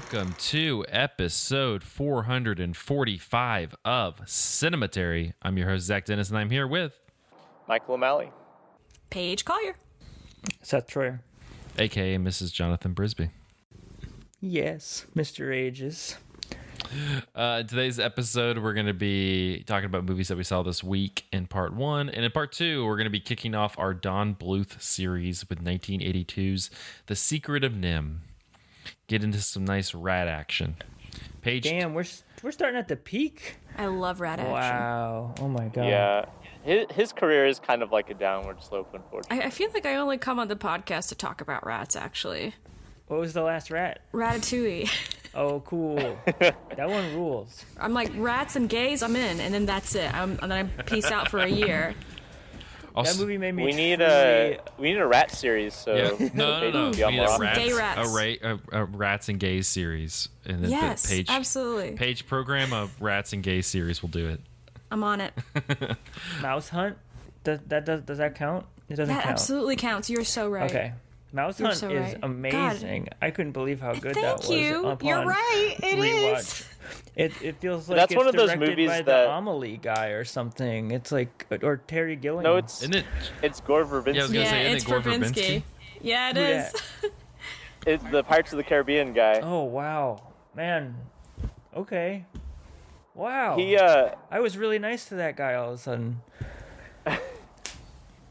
Welcome to episode 445 of Cinematary. I'm your host, Zach Dennis, and I'm here with Michael O'Malley, Paige Collier, Seth Troyer, a.k.a. Mrs. Jonathan Brisby. Yes, Mr. Ages. In today's episode, we're going to be talking about movies that we saw this week in part one. And in part two, we're going to be kicking off our Don Bluth series with 1982's The Secret of NIMH. Get into some nice rat action. Paige. Damn, we're starting at the peak. I love rat action. Wow. Oh my god. Yeah, his career is kind of like a downward slope, unfortunately. I feel like I only come on the podcast to talk about rats, actually. What was the last rat? Ratatouille. Oh, cool. That one rules. I'm like, rats and gays, I'm in, and then that's it. And then I peace out for a year. That movie made me. We need a rat series. So Yeah. No. We need a Gay rats. A rats and gays series. And then Yes, Paige, absolutely. Paige program a rats and gays series. We'll do it. I'm on it. Mouse Hunt. Does that count? It doesn't That count. absolutely counts. You're so right. Okay. Mouse You're Hunt so is right. amazing. God. I couldn't believe how good that was. Thank you. Upon You're right. It rewatch. is. It feels like That's it's one of those directed movies by that- the Amelie guy or something. It's like, or Terry Gilliam. No, it's Isn't it? Gore Verbinski. Yeah, I was gonna Yeah, say, isn't it's it Gore Verbinski. Verbinski? Yeah, it Who is. dat? It's the Pirates of the Caribbean guy. Oh wow, man. Okay. Wow. He I was really nice to that guy all of a sudden.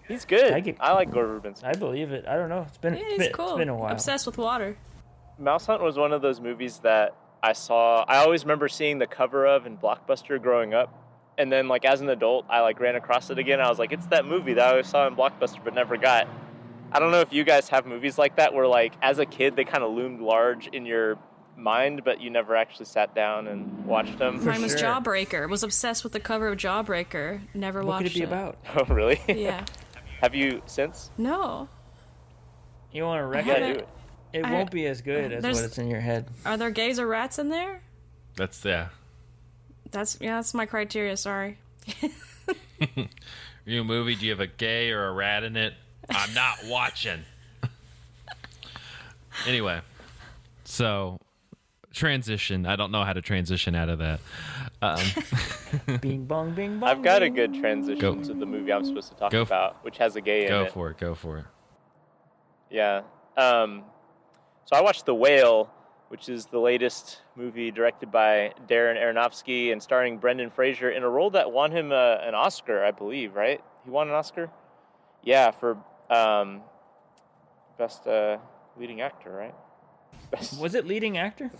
he's good. I I like Gore Verbinski. I believe it. I don't know. It's been It's cool. it's been a while. Obsessed with water. Mouse Hunt was one of those movies that I saw. I always remember seeing the cover of in Blockbuster growing up, and then like as an adult, I like ran across it again. I was like, it's that movie that I always saw in Blockbuster but never got. I don't know if you guys have movies like that where like as a kid they kind of loomed large in your mind, but you never actually sat down and watched them. Mine was sure. Jawbreaker. Was obsessed with the cover of Jawbreaker. Never What watched could it be about? Oh, really? Yeah. Have you since? No. You want to wreck Yeah, haven't- do it. It I- won't be as good as there's- what it's in your head. Are there gays or rats in there? That's, yeah. That's my criteria. Sorry. Your movie, do you have a gay or a rat in it? I'm not watching. Anyway, so transition. I don't know how to transition out of that. Bing bong, bing bong. I've got a bing. good transition Go. to the movie I'm supposed to talk Go. about, which has a gay in it. Go for it. Yeah. So I watched The Whale, which is the latest movie directed by Darren Aronofsky and starring Brendan Fraser in a role that won him an Oscar, I believe, right? He won an Oscar? Yeah, for best leading actor, right? Was it leading actor?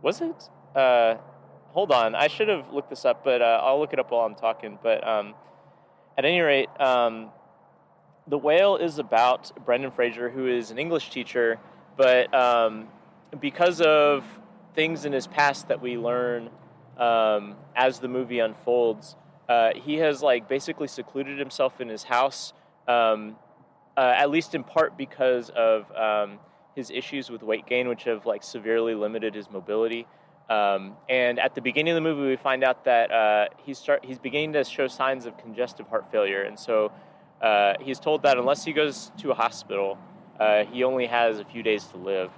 Was it? Hold on. I should have looked this up, but I'll look it up while I'm talking. But at any rate, The Whale is about Brendan Fraser, who is an English teacher, but because of things in his past that we learn as the movie unfolds, he has like basically secluded himself in his house, at least in part because of his issues with weight gain, which have like severely limited his mobility. And at the beginning of the movie, we find out that he's beginning to show signs of congestive heart failure, and so he's told that unless he goes to a hospital, he only has a few days to live,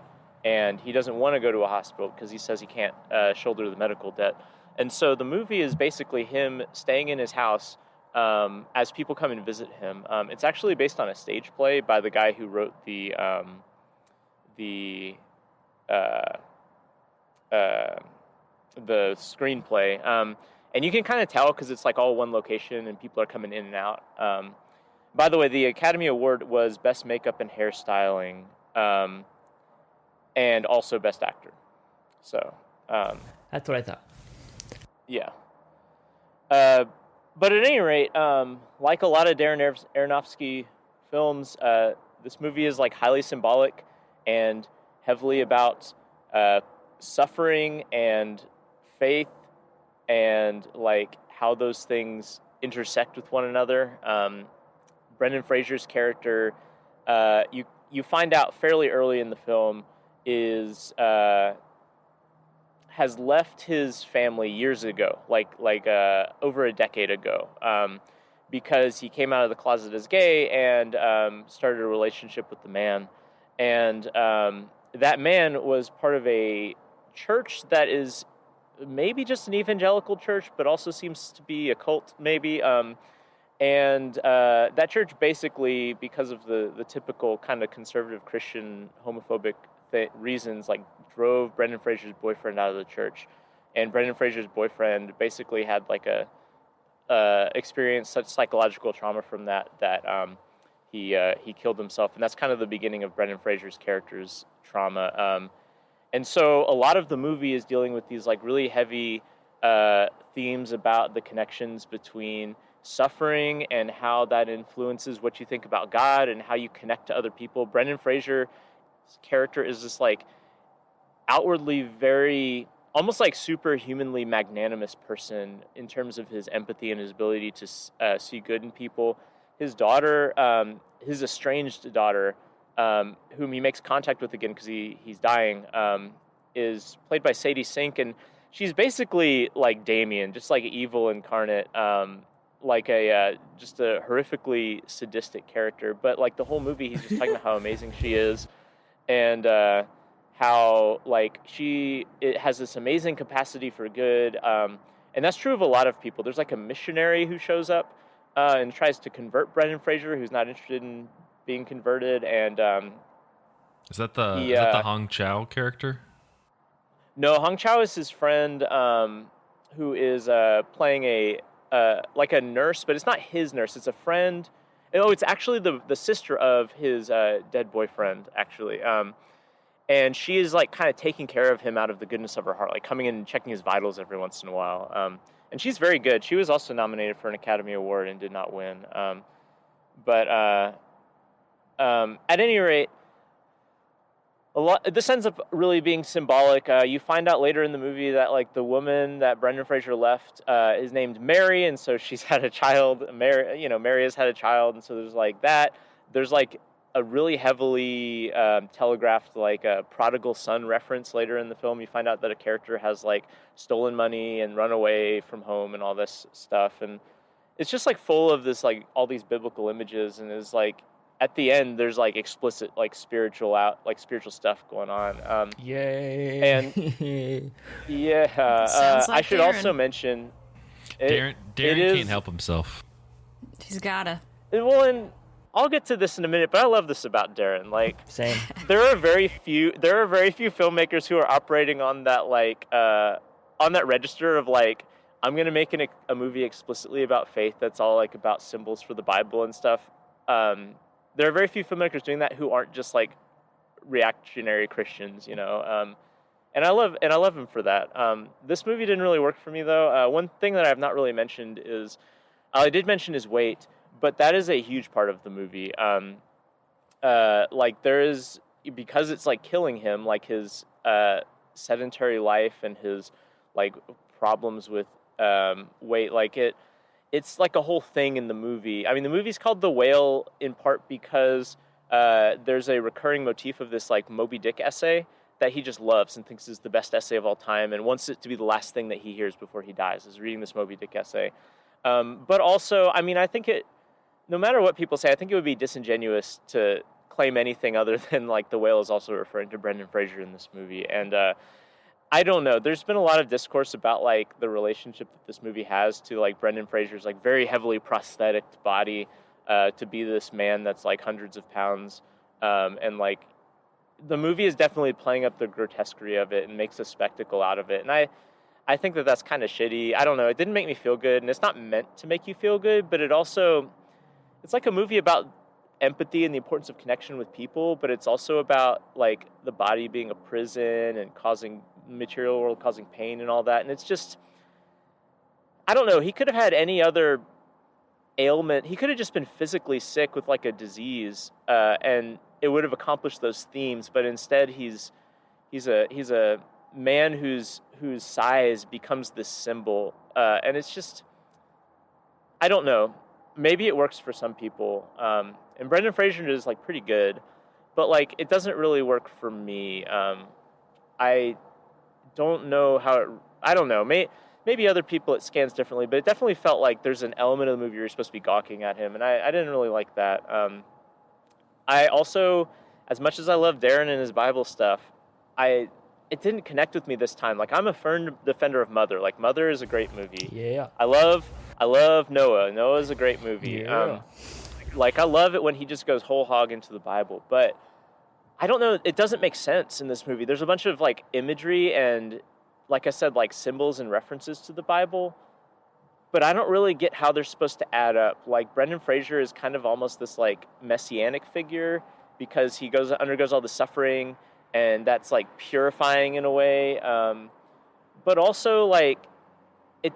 and he doesn't want to go to a hospital because he says he can't shoulder the medical debt. And so the movie is basically him staying in his house as people come and visit him. It's actually based on a stage play by the guy who wrote the screenplay. And you can kind of tell because it's like all one location and people are coming in and out. By the way, the Academy Award was Best Makeup and Hairstyling, and also Best Actor. So, That's what I thought. yeah. But at any rate, like a lot of Darren Aronofsky films, this movie is like highly symbolic and heavily about suffering and faith and like how those things intersect with one another. Brendan Fraser's character, you find out fairly early in the film, has left his family years ago, like over a decade ago, because he came out of the closet as gay and started a relationship with the man. And that man was part of a church that is maybe just an evangelical church, but also seems to be a cult, maybe. And that church basically, because of the typical kind of conservative Christian homophobic reasons, like drove Brendan Fraser's boyfriend out of the church. And Brendan Fraser's boyfriend basically had like experienced such psychological trauma from that he killed himself. And that's kind of the beginning of Brendan Fraser's character's trauma. And so a lot of the movie is dealing with these like really heavy themes about the connections between suffering and how that influences what you think about God and how you connect to other people. Brendan Fraser's character is this like outwardly very, almost like superhumanly magnanimous person in terms of his empathy and his ability to see good in people. His daughter, his estranged daughter, whom he makes contact with again because he's dying, is played by Sadie Sink, and she's basically like Damien, just like evil incarnate, like just a horrifically sadistic character. But like the whole movie, he's just talking about how amazing she is, and how like it has this amazing capacity for good, and that's true of a lot of people. There's like a missionary who shows up and tries to convert Brendan Fraser, who's not interested in being converted, and is that the Hong Chow character? No, Hong Chow is his friend, who is playing a nurse, but it's not his nurse. It's a friend. Oh, it's actually the sister of his dead boyfriend, actually. And she is like kind of taking care of him out of the goodness of her heart, like coming in and checking his vitals every once in a while. And she's very good. She was also nominated for an Academy Award and did not win. But at any rate, this ends up really being symbolic. You find out later in the movie that like the woman that Brendan Fraser left is named Mary, and so she's had a child. Mary has had a child, and so there's like that. There's like a really heavily telegraphed like a prodigal son reference later in the film. You find out that a character has like stolen money and run away from home and all this stuff, and it's just like full of this like all these biblical images, and is like at the end there's like explicit like spiritual stuff going on. Yay! And yeah, I should Darren. also mention Darren can't help himself. He's gotta. Well, and I'll get to this in a minute, but I love this about Darren. Like, Same. there are very few filmmakers who are operating on that like on that register of like, I'm gonna make a movie explicitly about faith that's all like about symbols for the Bible and stuff. There are very few filmmakers doing that who aren't just like reactionary Christians, you know. And I love him for that. This movie didn't really work for me though. One thing that I have not really mentioned is I did mention his weight, but that is a huge part of the movie. Like there is, because it's like killing him, like his sedentary life and his like problems with weight, like it's like a whole thing in the movie. I mean, the movie's called The Whale in part because there's a recurring motif of this like Moby Dick essay that he just loves and thinks is the best essay of all time and wants it to be the last thing that he hears before he dies, is reading this Moby Dick essay. But also, I mean, I think no matter what people say, I think it would be disingenuous to claim anything other than like The Whale is also referring to Brendan Fraser in this movie. And I don't know. There's been a lot of discourse about like the relationship that this movie has to like Brendan Fraser's like very heavily prosthetic body to be this man that's like hundreds of pounds. And like the movie is definitely playing up the grotesquerie of it and makes a spectacle out of it. And I think that that's kind of shitty. I don't know. It didn't make me feel good, and it's not meant to make you feel good, but it's like a movie about empathy and the importance of connection with people, but it's also about like the body being a prison and material world causing pain and all that. And it's just, I don't know. He could have had any other ailment. He could have just been physically sick with like a disease, and it would have accomplished those themes. But instead, he's a man whose size becomes this symbol, and it's just, I don't know. Maybe it works for some people, and Brendan Fraser is like pretty good, but like it doesn't really work for me. I don't know how. I don't know. Maybe other people it scans differently, but it definitely felt like there's an element of the movie where you're supposed to be gawking at him, and I didn't really like that. I also as much as I love Darren and his Bible stuff, it didn't connect with me this time. Like, I'm a firm defender of Mother. Like, Mother is a great movie. Yeah. I love Noah. Noah's a great movie. Yeah. Like, I love it when he just goes whole hog into the Bible, but I don't know, it doesn't make sense in this movie. There's a bunch of like imagery and, like I said, like symbols and references to the Bible, but I don't really get how they're supposed to add up. Like, Brendan Fraser is kind of almost this like messianic figure because he undergoes all the suffering, and that's like purifying in a way. But also, like, I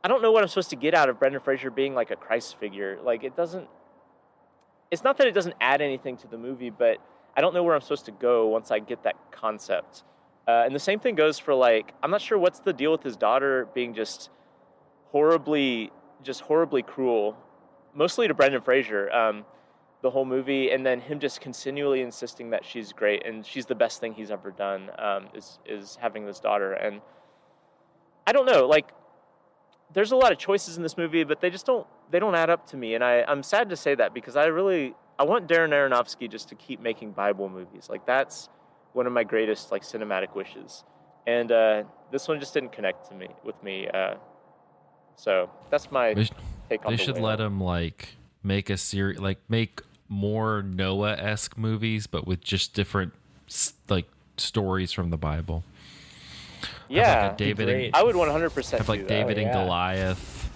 don't know what I'm supposed to get out of Brendan Fraser being like a Christ figure. Like, it's not that it doesn't add anything to the movie, but I don't know where I'm supposed to go once I get that concept. And the same thing goes for, like, I'm not sure what's the deal with his daughter being just horribly cruel, mostly to Brendan Fraser, the whole movie, and then him just continually insisting that she's great and she's the best thing he's ever done, is having this daughter. And I don't know, like, there's a lot of choices in this movie, but they don't add up to me. And I'm sad to say that, because I want Darren Aronofsky just to keep making Bible movies. Like, that's one of my greatest, like, cinematic wishes. And this one just didn't connect with me. So that's my take on They The should Whale. let him, like, make a series, like, make more Noah-esque movies, but with just different, like, stories from the Bible. Yeah, have like a David and, I would 100% have like do David that. and Goliath.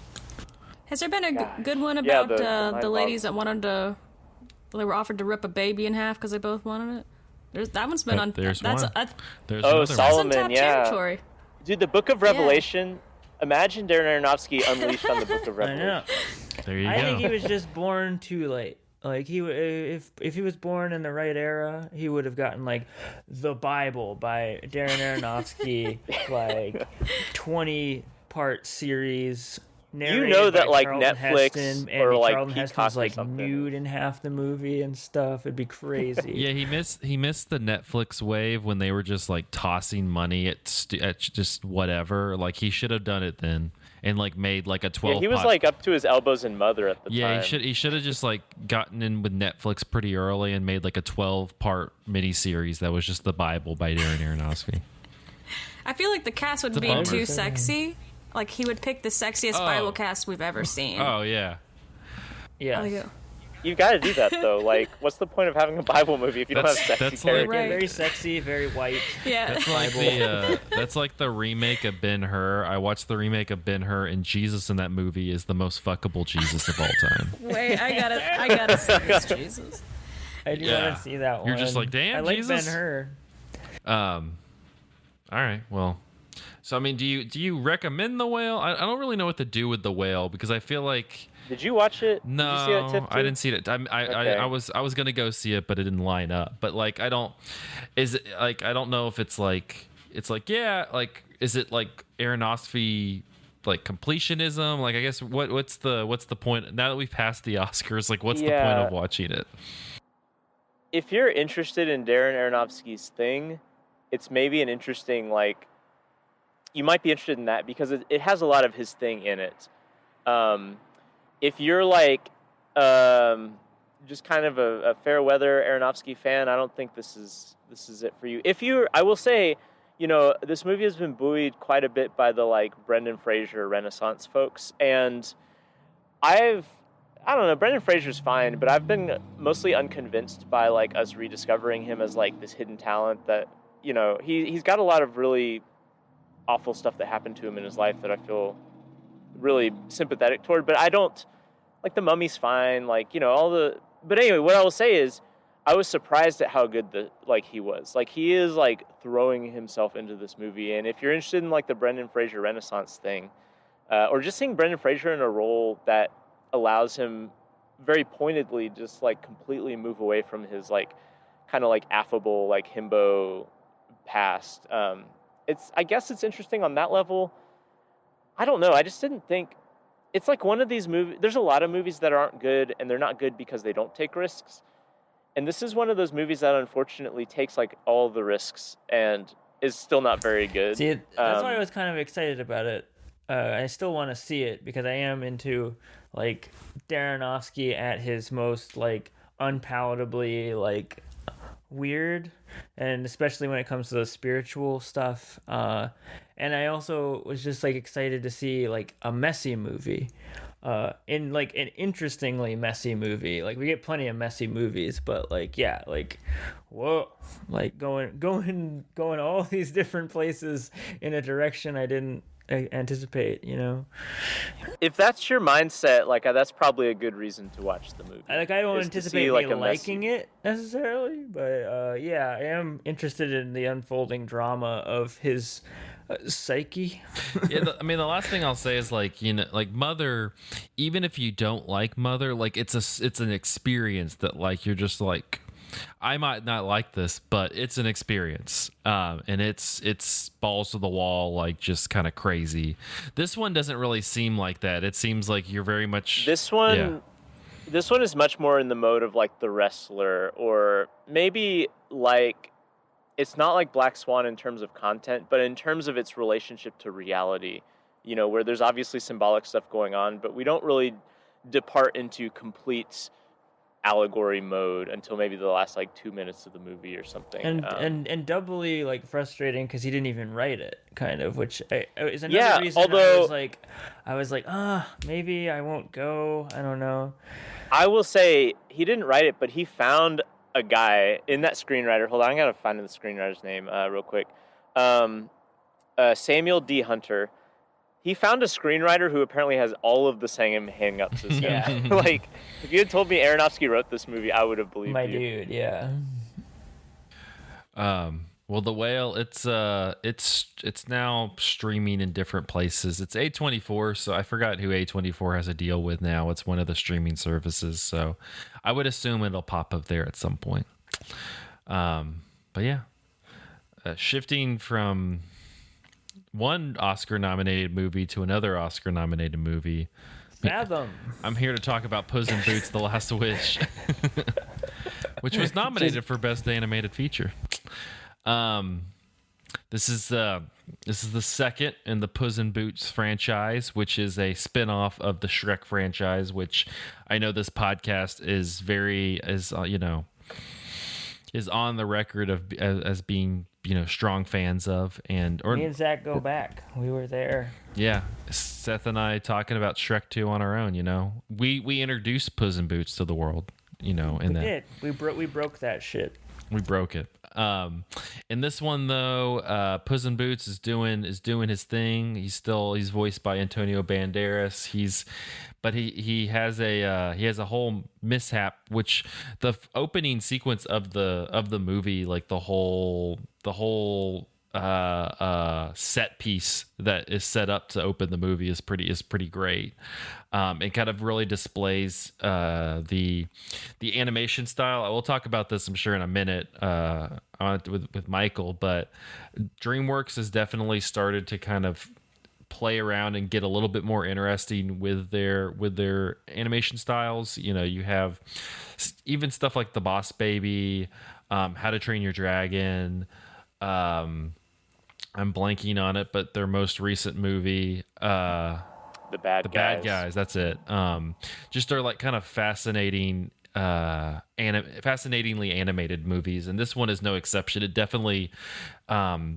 Has there been a good one Yeah, about the ladies that they were offered to rip a baby in half because they both wanted it? That one's been on. There's that's one. There's Oh, another Solomon. untapped yeah. territory. Dude, the Book of Revelation. Imagine Darren Aronofsky unleashed on the Book of I Revelation. know. There you I go. think he was just born too late. Like, if he was born in the right era, he would have gotten like The Bible by Darren Aronofsky, like 20-part series. You know that, by like, Charlton Netflix Heston, or, and like, Charlton Peacock Heston's or like something. nude in half the movie and stuff. It'd be crazy. Yeah, he missed the Netflix wave when they were just like tossing money at just whatever. Like, he should have done it then and like made like a 12. Yeah, he was like up to his elbows in Mother at the time. Yeah, he should have just like gotten in with Netflix pretty early and made like a 12-part miniseries that was just the Bible by Darren Aronofsky. I feel like the cast would It's a be bummer. too sexy. Like, he would pick the sexiest Oh. Bible cast we've ever seen. Oh yeah, Yeah. Like, You got to do that though. Like, what's the point of having a Bible movie if you don't have That's- sexy that's characters? like- Right. Very sexy, very white. yeah. that's like the remake of Ben-Hur. I watched the remake of Ben-Hur, and Jesus in that movie is the most fuckable Jesus of all time. Wait, I gotta see this, Jesus. I do Yeah. want to see that one. You're just like, damn, I like Jesus? Ben-Hur. All right, well, so I mean, do you recommend The Whale? I don't really know what to do with The Whale, because I feel like Did you watch it? no, Did you see that, Tiff, too? I didn't see it. Okay. I was gonna go see it, but it didn't line up. But like, I don't know if it's like yeah, like, is it like Aronofsky, like completionism? Like, I guess what's the point now that we've passed the Oscars? Like, what's the point Yeah. of watching it? If you're interested in Darren Aronofsky's thing, it's maybe an interesting, like, you might be interested in that because it has a lot of his thing in it. If you're like just kind of a fair weather Aronofsky fan, I don't think this is it for you. I will say, you know, this movie has been buoyed quite a bit by the like Brendan Fraser Renaissance folks, and I don't know, Brendan Fraser's fine, but I've been mostly unconvinced by like us rediscovering him as like this hidden talent that, you know, he's got a lot of really awful stuff that happened to him in his life that I feel really sympathetic toward, but I don't, like, The Mummy's fine, like, you know, but anyway, what I will say is I was surprised at how good he was. Like, he is like throwing himself into this movie, and if you're interested in like the Brendan Fraser Renaissance thing, or just seeing Brendan Fraser in a role that allows him very pointedly just like completely move away from his like kind of like affable like himbo past, I guess it's interesting on that level. I don't know. I just didn't think it's like one of these movies. There's a lot of movies that aren't good, and they're not good because they don't take risks. And this is one of those movies that unfortunately takes like all the risks and is still not very good. See, that's why I was kind of excited about it. I still want to see it because I am into like Darren Aronofsky at his most like unpalatably like weird, and especially when it comes to the spiritual stuff. And I also was just like excited to see like a messy movie, in like an interestingly messy movie. Like we get plenty of messy movies, but like yeah, like whoa, like going all these different places in a direction I didn't anticipate, you know. If that's your mindset, like that's probably a good reason to watch the movie. I don't is to anticipate see, me like, a liking messy- it necessarily, but yeah, I am interested in the unfolding drama of his psyche. Yeah, I mean, the last thing I'll say is like, you know, like Mother, even if you don't like Mother, like it's an experience that like you're just like, I might not like this, but it's an experience, and it's balls to the wall, like just kind of crazy. This one doesn't really seem like that. It seems like you're very much This one, yeah. this one is much more in the mode of like The Wrestler, or maybe like it's not like Black Swan in terms of content, but in terms of its relationship to reality. You know, where there's obviously symbolic stuff going on, but we don't really depart into complete allegory mode until maybe the last like 2 minutes of the movie or something. And doubly like frustrating because he didn't even write it, kind of, which is another Yeah, reason although- I was like maybe I won't go, I don't know. I will say he didn't write it, but he found a guy in that screenwriter. Hold on, I gotta find the screenwriter's name real quick. Samuel D. Hunter. He found a screenwriter who apparently has all of the same hang-ups as him. Yeah. Like, if you had told me Aronofsky wrote this movie, I would have believed My you. dude, yeah. Well, The Whale, it's now streaming in different places. It's A24, so I forgot who A24 has a deal with now. It's one of the streaming services, so I would assume it'll pop up there at some point. But yeah, shifting from one Oscar-nominated movie to another Oscar-nominated movie. Fathom. I'm here to talk about Puss in Boots: The Last Wish, which was nominated for Best Animated Feature. This is the second in the Puss in Boots franchise, which is a spin-off of the Shrek franchise, which I know this podcast is is on the record of as being, you know, strong fans of. And Me and Zach go back. We were there. yeah, Seth and I talking about Shrek 2 on our own, you know. We introduced Puss in Boots to the world, you know, in We that. did. We broke that shit. We broke it. In this one though, Puss in Boots is doing his thing. He's voiced by Antonio Banderas. He has a whole mishap, which the opening sequence of the movie, like the whole set piece that is set up to open the movie is pretty great. It kind of really displays the animation style. I will talk about this, I'm sure, in a minute with Michael, but DreamWorks has definitely started to kind of play around and get a little bit more interesting with their animation styles. You know, you have even stuff like The Boss Baby, How to Train Your Dragon. I'm blanking on it, but their most recent movie, The Bad Guys. That's it. Just are like kind of fascinatingly animated movies, and this one is no exception. It definitely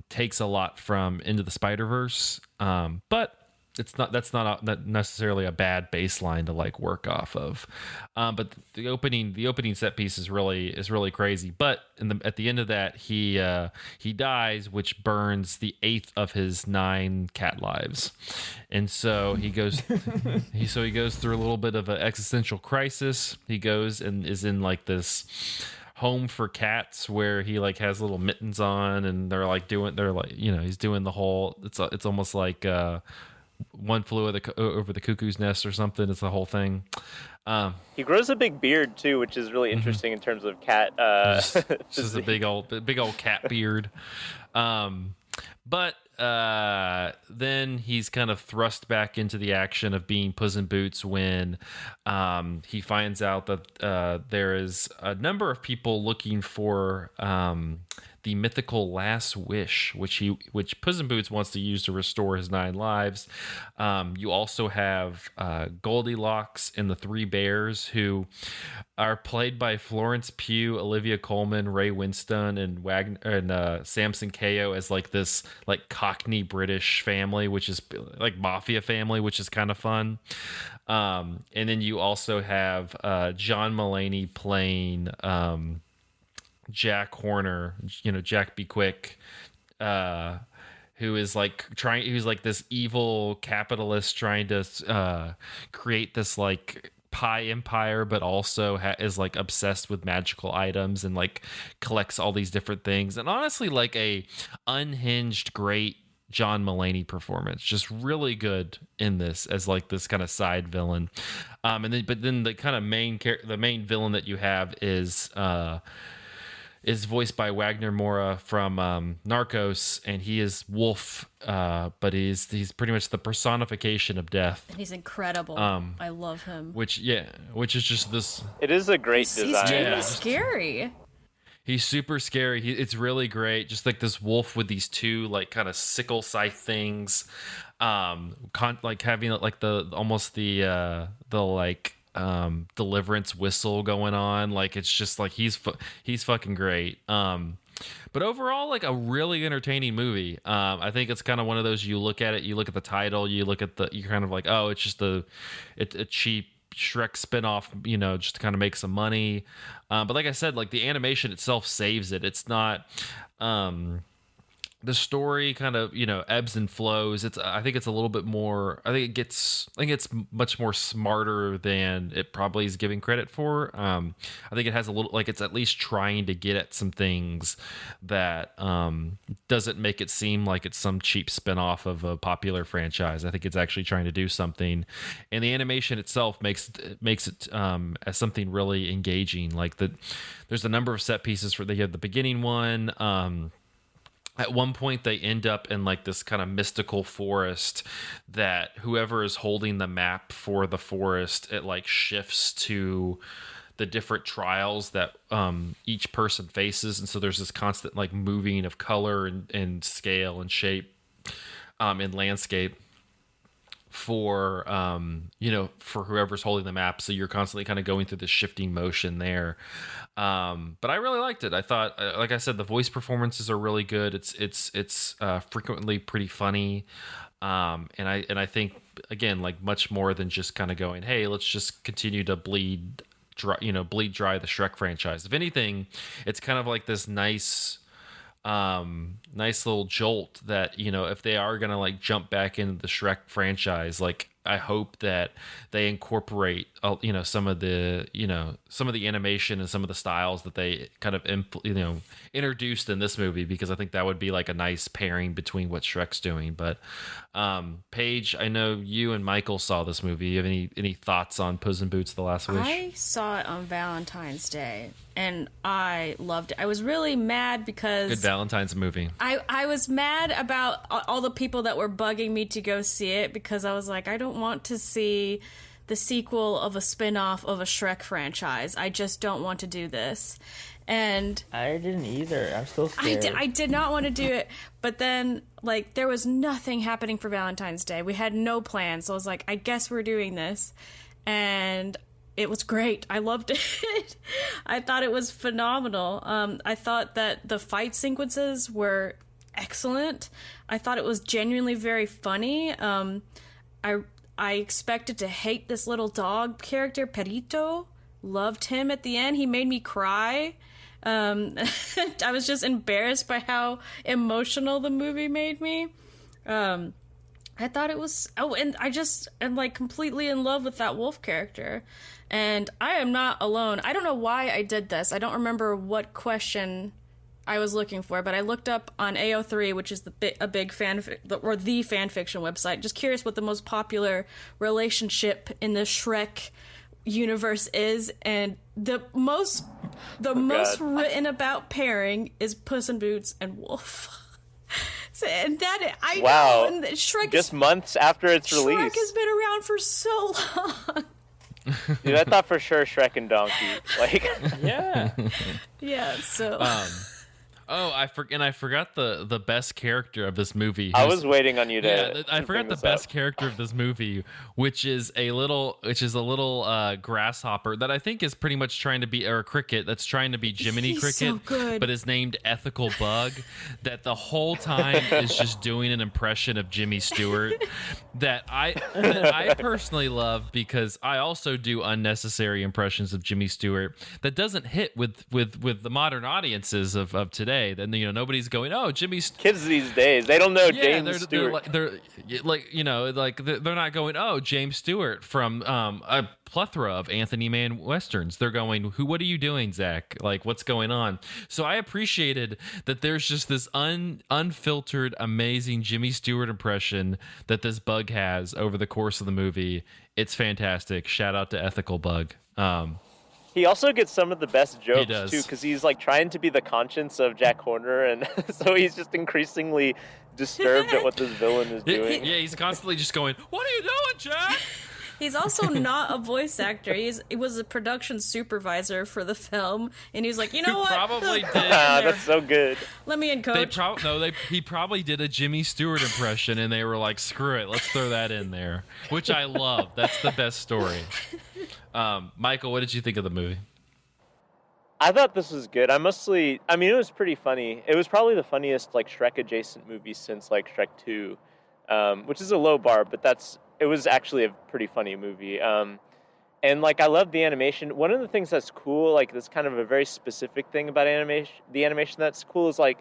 takes a lot from Into the Spider-Verse, but that's not necessarily a bad baseline to like work off of. But the opening set piece is really crazy. But at the end of that, he dies, which burns the 8th of his 9 cat lives, and so he goes he goes through a little bit of an existential crisis. He goes and is in like this home for cats where he like has little mittens on, and they're like you know, he's doing the whole, it's almost like One Flew Over the Cuckoo's Nest or something. It's the whole thing. He grows a big beard too, which is really interesting in terms of cat. Just a big old cat beard. But then he's kind of thrust back into the action of being Puss in Boots when he finds out that there is a number of people looking for the mythical Last Wish, which Puss in Boots wants to use to restore his 9 lives. You also have Goldilocks and the Three Bears, who are played by Florence Pugh, Olivia Colman, Ray Winstone, and Samson Kayo as like this like Cockney British family, which is like mafia family, which is kind of fun. And then you also have John Mulaney playing Jack Horner, Jack Be Quick, who is like who's like this evil capitalist trying to create this like pie empire, but also is like obsessed with magical items and like collects all these different things. And honestly, like a unhinged, great John Mulaney performance, just really good in this as like this kind of side villain. But then the kind of the main villain that you have is voiced by Wagner Moura from Narcos, and he is Wolf, but he's pretty much the personification of death. And he's incredible. I love him. Which is just this. It is a great design. He's really scary. He's super scary. It's really great. Just like this wolf with these two like kind of sickle scythe things, like having like the deliverance whistle going on. Like it's just like he's fucking great. But overall, like a really entertaining movie. I think it's kind of one of those, you look at it, you look at the title, you're kind of like, oh, it's just a cheap Shrek spinoff, just to kind of make some money. But like I said, like the animation itself saves it. It's not, the story kind of, ebbs and flows. I think it's a little bit more, I think it's much more smarter than it probably is giving credit for. I think it has a little, like it's at least trying to get at some things that doesn't make it seem like it's some cheap spinoff of a popular franchise. I think it's actually trying to do something, and the animation itself makes it as something really engaging. Like there's a number of set pieces they have the beginning one. At one point, they end up in like this kind of mystical forest that whoever is holding the map for the forest, it like shifts to the different trials that each person faces. And so there's this constant like moving of color and scale and shape in landscape for whoever's holding the map. So you're constantly kind of going through this shifting motion there. But I really liked it. I thought, like I said, the voice performances are really good. It's frequently pretty funny. And I think, again, like much more than just kind of going, hey, let's just continue to bleed dry the Shrek franchise. If anything, it's kind of like this nice little jolt that, if they are going to like jump back into the Shrek franchise, like I hope that they incorporate, some of the animation and some of the styles that they kind of, introduced in this movie, because I think that would be like a nice pairing between what Shrek's doing. But Paige, I know you and Michael saw this movie. You have any thoughts on Puss in Boots: The Last Wish? I saw it on Valentine's Day, and I loved it. I was really mad because... Good Valentine's movie. I was mad about all the people that were bugging me to go see it, because I was like, I don't want to see the sequel of a spin-off of a Shrek franchise. I just don't want to do this. And I didn't either. I'm still scared. I did not want to do it. But then, like, there was nothing happening for Valentine's Day. We had no plans. So I was like, I guess we're doing this. And it was great. I loved it. I thought it was phenomenal. I thought that the fight sequences were excellent. I thought it was genuinely very funny. I expected to hate this little dog character, Perito. Loved him at the end. He made me cry. I was just embarrassed by how emotional the movie made me. I thought it was... Oh, and I just am, like, completely in love with that wolf character. And I am not alone. I don't know why I did this. I don't remember what question I was looking for, but I looked up on AO3, which is a big fan fiction website. Just curious what the most popular relationship in the Shrek universe is, and the most written about pairing is Puss in Boots and Wolf. So, and that wow, know, and Shrek just months after its release. Shrek has been around for so long. Dude, I thought for sure Shrek and Donkey. Like, yeah. Yeah, so Oh, I forgot the best character of this movie. I was waiting on you to. Yeah, I to forgot bring the this best up. character of this movie, which is a little grasshopper that I think is pretty much trying to be, or a cricket that's trying to be Jiminy He's Cricket, so good. but is named Ethical Bug. That the whole time is just doing an impression of Jimmy Stewart. that I personally love, because I also do unnecessary impressions of Jimmy Stewart that doesn't hit with the modern audiences of today. Then nobody's going, oh, Kids these days, they don't know James they're Stewart. they're not going, oh, James Stewart from a plethora of Anthony Mann westerns. They're going, what are you doing, Zach? Like, what's going on? So I appreciated that there's just this unfiltered, amazing Jimmy Stewart impression that this bug has over the course of the movie. It's fantastic. Shout out to Ethical Bug. He also gets some of the best jokes does. too, because he's like trying to be the conscience of Jack Horner, and so he's just increasingly disturbed at what this villain is doing. Yeah, he's constantly just going, what are you doing, Jack? He's also not a voice actor. He was a production supervisor for the film, and he was like, you know what? Probably did. That's so good. Let me in, coach. He probably did a Jimmy Stewart impression, and they were like, "Screw it, let's throw that in there," which I love. That's the best story. Michael, what did you think of the movie? I thought this was good. It was pretty funny. It was probably the funniest like Shrek adjacent movie since like Shrek 2, which is a low bar, but it was actually a pretty funny movie. And like I love the animation. One of the things that's cool, like that's kind of a very specific thing about animation. The animation that's cool is like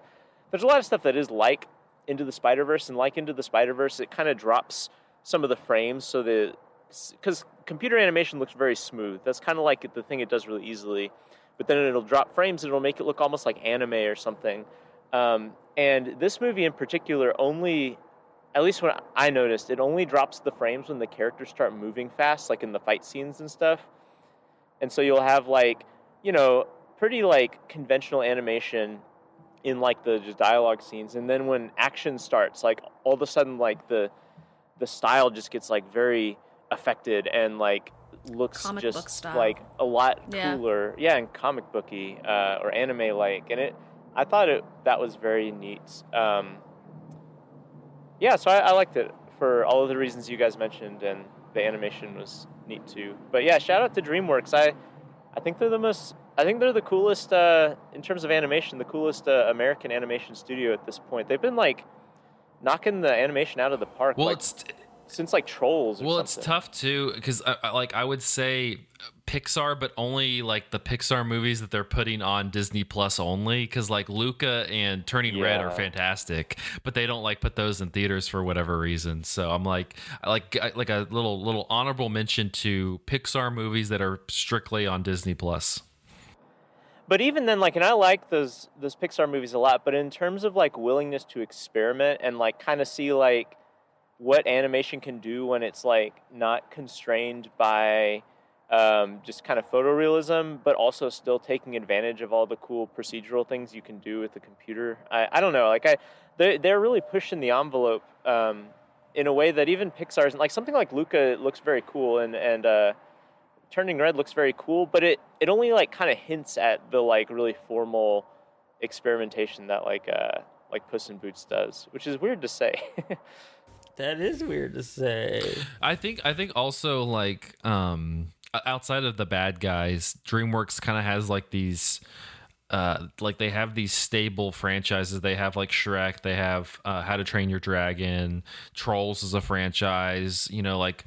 there's a lot of stuff that is like Into the Spider-Verse, and like Into the Spider-Verse, it kind of drops some of the frames so because computer animation looks very smooth. That's kind of like the thing it does really easily. But then it'll drop frames and it'll make it look almost like anime or something. And this movie in particular only, at least when I noticed, it only drops the frames when the characters start moving fast, like in the fight scenes and stuff. And so you'll have like, pretty like conventional animation in like the just dialogue scenes. And then when action starts, like all of a sudden like the style just gets like very affected and like looks Comic just book style. like a lot cooler. Yeah, and comic booky or anime like. And I thought that was very neat. So I liked it for all of the reasons you guys mentioned, and the animation was neat too. But yeah, shout out to DreamWorks. I think they're the coolest in terms of animation, the coolest American animation studio at this point. They've been like knocking the animation out of the park. Well, like, since like Trolls. It's tough too, because I would say Pixar, but only like the Pixar movies that they're putting on Disney Plus only, because like Luca and Turning Red are fantastic, but they don't like put those in theaters for whatever reason. So I'm like a little honorable mention to Pixar movies that are strictly on Disney Plus. But even then, like, and I like those Pixar movies a lot, but in terms of like willingness to experiment and like kind of see like what animation can do when it's like not constrained by just kind of photorealism, but also still taking advantage of all the cool procedural things you can do with the computer. I don't know, like they're really pushing the envelope in a way that even Pixar isn't. Like something like Luca looks very cool, and Turning Red looks very cool, but it only like kind of hints at the like really formal experimentation that like Puss in Boots does, which is weird to say. That is weird to say. I think also like outside of the bad guys, DreamWorks kind of has like these like they have these stable franchises. They have like Shrek, they have How to Train Your Dragon, Trolls is a franchise, like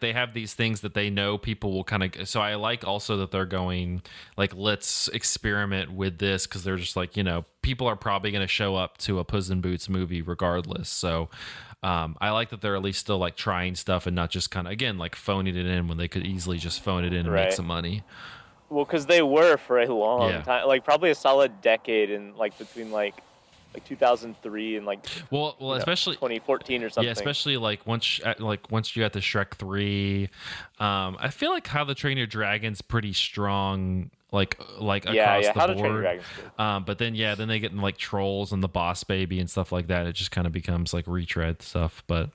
they have these things that they know people will kind of. So I like also that they're going like, let's experiment with this, because they're just like, people are probably going to show up to a Puss in Boots movie regardless. So I like that they're at least still like trying stuff and not just kind of, again, like phoning it in when they could easily just phone it in and make some money. Well, because they were for a long time, like probably a solid decade, and like between like 2003 and like especially 2014 or something. Yeah, especially like once you got to Shrek 3, I feel like How to Train Your Dragon's pretty strong. Like across the How to board. Train Your Dragon's good. But then then they get in like Trolls and the Boss Baby and stuff like that. It just kind of becomes like retread stuff. But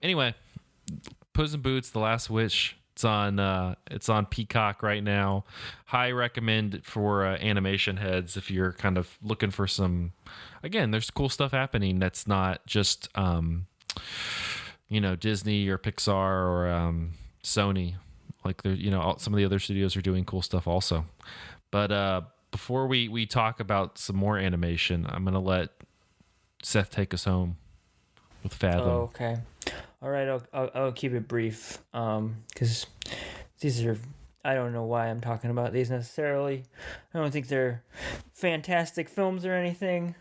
anyway, Puss in Boots, The Last Wish, It's on Peacock right now. High recommend for animation heads if you're kind of looking for some. Again, there's cool stuff happening that's not just Disney or Pixar or Sony. Like there, some of the other studios are doing cool stuff also. But before we talk about some more animation, I'm gonna let Seth take us home with Fathom. Oh, okay. All right, I'll keep it brief, because these are, I don't know why I'm talking about these necessarily. I don't think they're fantastic films or anything,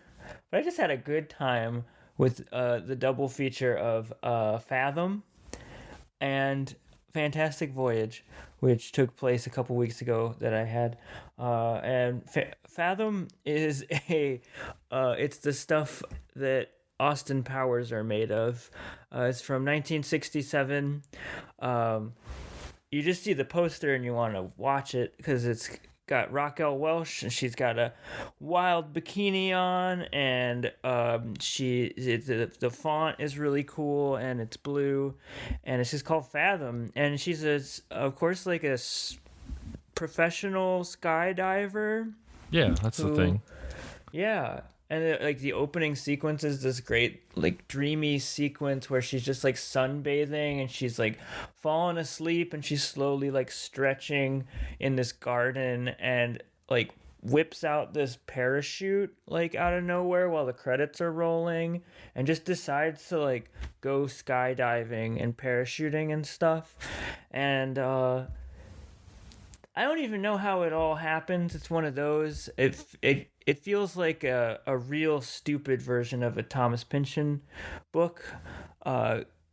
but I just had a good time with the double feature of Fathom and Fantastic Voyage, which took place a couple weeks ago that I had. And Fathom is it's the stuff that Austin Powers are made of. It's from 1967. You just see the poster and you want to watch it because it's got Raquel Welch and she's got a wild bikini on, and the font is really cool and it's blue, and it's just called Fathom, and she's of course like a professional skydiver. Yeah, that's the thing. Yeah. And the opening sequence is this great, like, dreamy sequence where she's just, like, sunbathing and she's, like, falling asleep and she's slowly, like, stretching in this garden and, like, whips out this parachute, like, out of nowhere while the credits are rolling, and just decides to, like, go skydiving and parachuting and stuff. And I don't even know how it all happens. It's one of those. It feels like a real stupid version of a Thomas Pynchon book,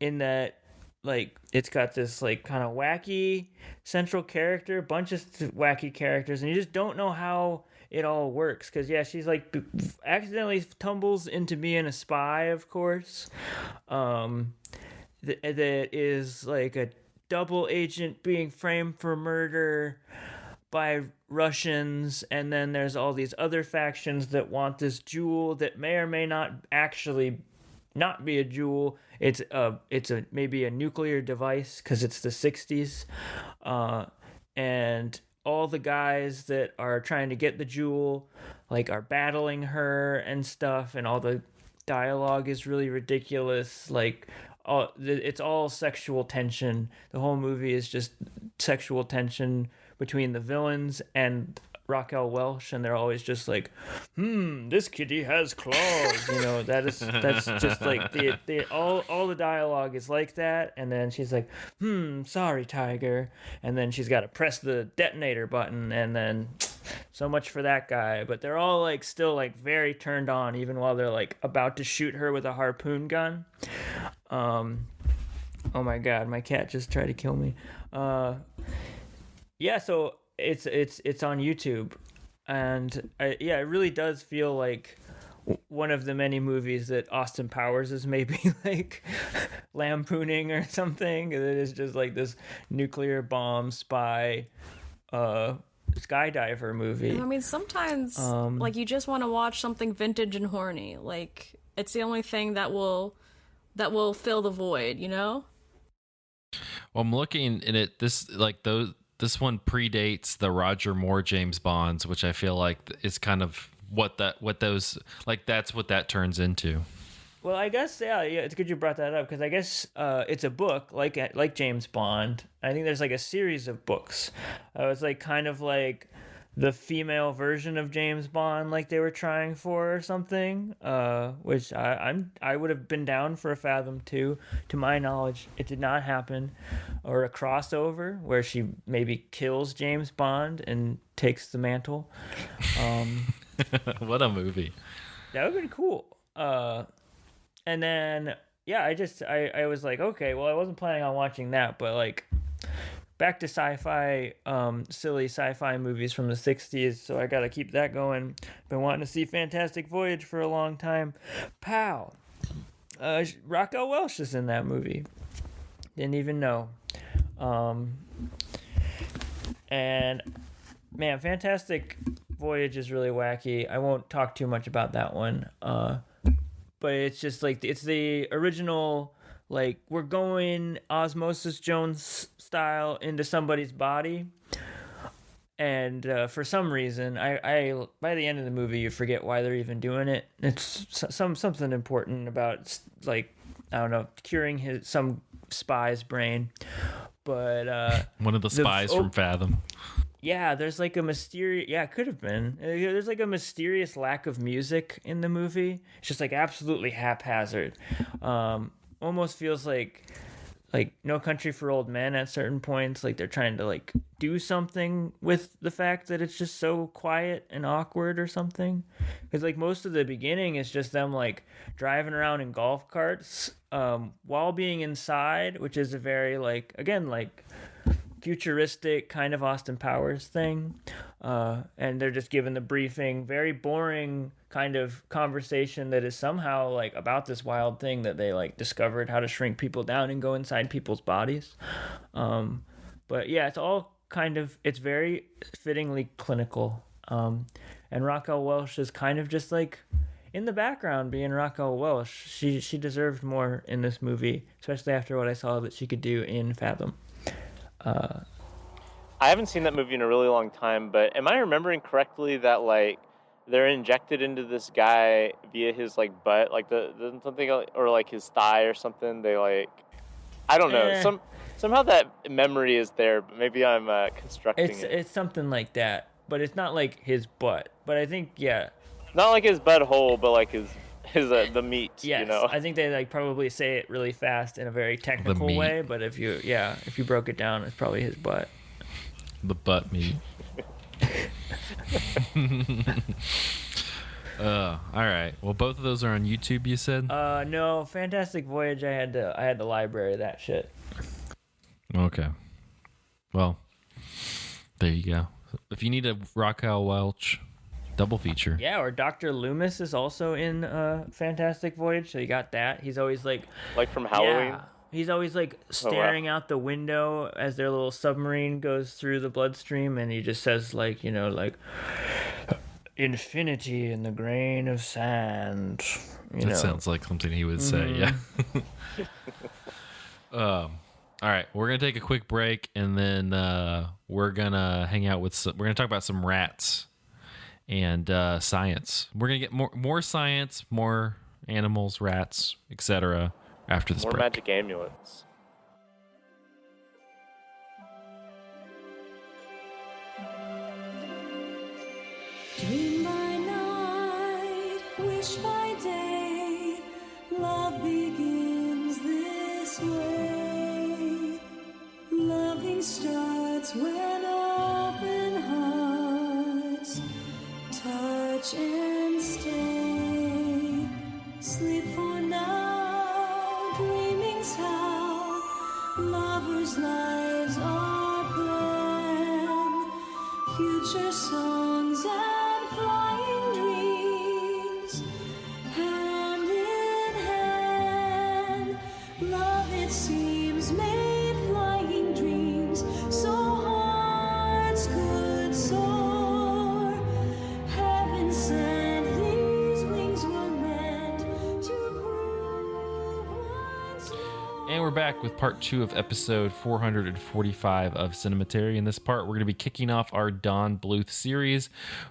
in that, like, it's got this, like, kind of wacky central character, bunch of wacky characters, and you just don't know how it all works. Because, yeah, she's, like, accidentally tumbles into being a spy, of course, that is, like, a double agent being framed for murder by Russians, and then there's all these other factions that want this jewel that may or may not actually not be a jewel. It's maybe a nuclear device because it's the 60s, and all the guys that are trying to get the jewel, like, are battling her and stuff, and all the dialogue is really ridiculous. Like, it's all sexual tension. The whole movie is just sexual tension between the villains and Raquel Welch, and they're always just like, this kitty has claws. That's just like all the dialogue is like that. And then she's like, sorry, tiger. And then she's got to press the detonator button, and then so much for that guy. But they're all, like, still, like, very turned on even while they're, like, about to shoot her with a harpoon gun. Oh my god, my cat just tried to kill me. Yeah, so it's on YouTube, and it really does feel like one of the many movies that Austin Powers is maybe, like, lampooning or something. It is just like this nuclear bomb spy skydiver movie. I mean, sometimes like, you just want to watch something vintage and horny. Like, it's the only thing that will fill the void, Well, I'm looking in it. This one predates the Roger Moore James Bonds, which I feel like is kind of that's what that turns into. Well, I guess yeah, it's good you brought that up, because I guess it's a book like James Bond. I think there's, like, a series of books. It's like kind of like the female version of James Bond, like they were trying for or something. Which I would have been down for a Fathom 2. To my knowledge, it did not happen, or a crossover where she maybe kills James Bond and takes the mantle. What a movie! That would have been cool. And then, yeah, I was like, okay, well, I wasn't planning on watching that, but, like, back to sci-fi, silly sci-fi movies from the 60s, so I gotta keep that going. Been wanting to see Fantastic Voyage for a long time. Pow! Raquel Welch is in that movie. Didn't even know. And, man, Fantastic Voyage is really wacky. I won't talk too much about that one. But it's just like, it's the original like we're going Osmosis Jones style into somebody's body. And for some reason, I by the end of the movie, you forget why they're even doing it. It's something important about, like, I don't know, curing some spy's brain. But one of the spies from Fathom. Yeah, there's like a mysterious... Yeah, it could have been. There's like a mysterious lack of music in the movie. It's just like absolutely haphazard. Almost feels like No Country for Old Men at certain points. Like they're trying to like do something with the fact that it's just so quiet and awkward or something. Because like most of the beginning is just them like driving around in golf carts while being inside, which is a very like, again, like futuristic kind of Austin Powers thing. And they're just given the briefing, very boring kind of conversation that is somehow like about this wild thing that they like discovered how to shrink people down and go inside people's bodies. But yeah, it's all kind of, it's very fittingly clinical. And Raquel Welch is kind of just like in the background being Raquel Welch. She deserved more in this movie, especially after what I saw that she could do in Fathom. I haven't seen that movie in a really long time, but am I remembering correctly that like they're injected into this guy via his like butt, like the something, or like his thigh or something? They like, I don't know. Somehow that memory is there, but maybe I'm constructing it. It's something like that, but it's not like his butt. But I think not like his butthole, but like his the meat. Yes, you know? I think they like probably say it really fast in a very technical way. But if you broke it down, it's probably his butt. The butt meat. All right. Well, both of those are on YouTube, you said? No, Fantastic Voyage. I had to library that shit. Okay. Well, there you go. If you need a Raquel Welch double feature. Yeah, or Dr. Loomis is also in Fantastic Voyage, so you got that. He's always like from Halloween. Yeah. He's always like staring out the window as their little submarine goes through the bloodstream, and he just says like, you know, like infinity in the grain of sand. That sounds like something he would say. Yeah. All right, we're gonna take a quick break, and then we're gonna hang out with. We're gonna talk about some rats and science. We're gonna get more science, more animals, rats, etc. After this more break. Magic amulets. Dream by night, wish by day, love begins this way. Loving starts when open hearts touch and stay. Sleep for now, dreaming's how lovers' lives are planned. Future songs and flying dreams, hand in hand. Love, it seems, made flying dreams so hearts could soar. Heaven sent these wings were meant to prove once more. And we're back with part 2 of episode 445 of Cinematary. In this part, we're going to be kicking off our Don Bluth series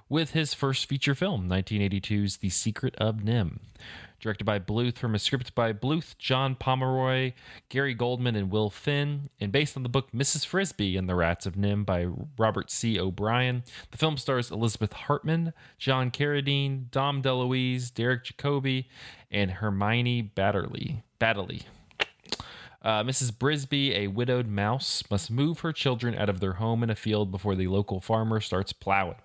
with his first feature film, 1982's The Secret of NIMH. Directed by Bluth from a script by Bluth, John Pomeroy, Gary Goldman, and Will Finn, and based on the book Mrs. Frisbee and the Rats of NIMH by Robert C. O'Brien. The film stars Elizabeth Hartman, John Carradine, Dom DeLuise, Derek Jacobi, and Hermione Baddeley. Mrs. Brisby, a widowed mouse, must move her children out of their home in a field before the local farmer starts plowing.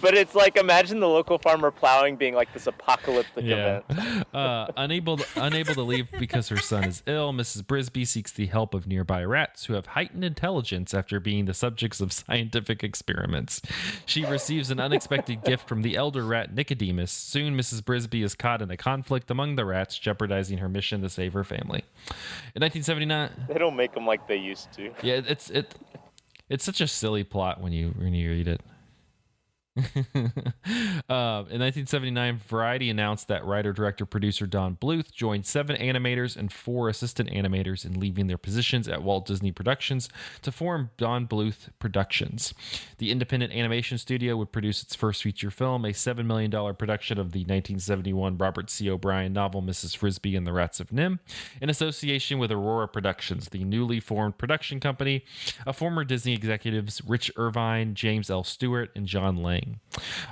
But it's like, imagine the local farmer plowing being like this apocalyptic event. Unable to leave because her son is ill, Mrs. Brisby seeks the help of nearby rats who have heightened intelligence after being the subjects of scientific experiments. She receives an unexpected gift from the elder rat Nicodemus. Soon, Mrs. Brisby is caught in a conflict among the rats, jeopardizing her mission to save her family. In 1979, They don't make them like they used to. yeah, it's such a silly plot when you read it. In 1979, Variety announced that writer, director, producer Don Bluth joined 7 animators and 4 assistant animators in leaving their positions at Walt Disney Productions to form Don Bluth Productions. The independent animation studio would produce its first feature film, a $7 million production of the 1971 Robert C. O'Brien novel Mrs. Frisby and the Rats of NIMH, in association with Aurora Productions, the newly formed production company of former Disney executives Rich Irvine, James L. Stewart, and John Lang.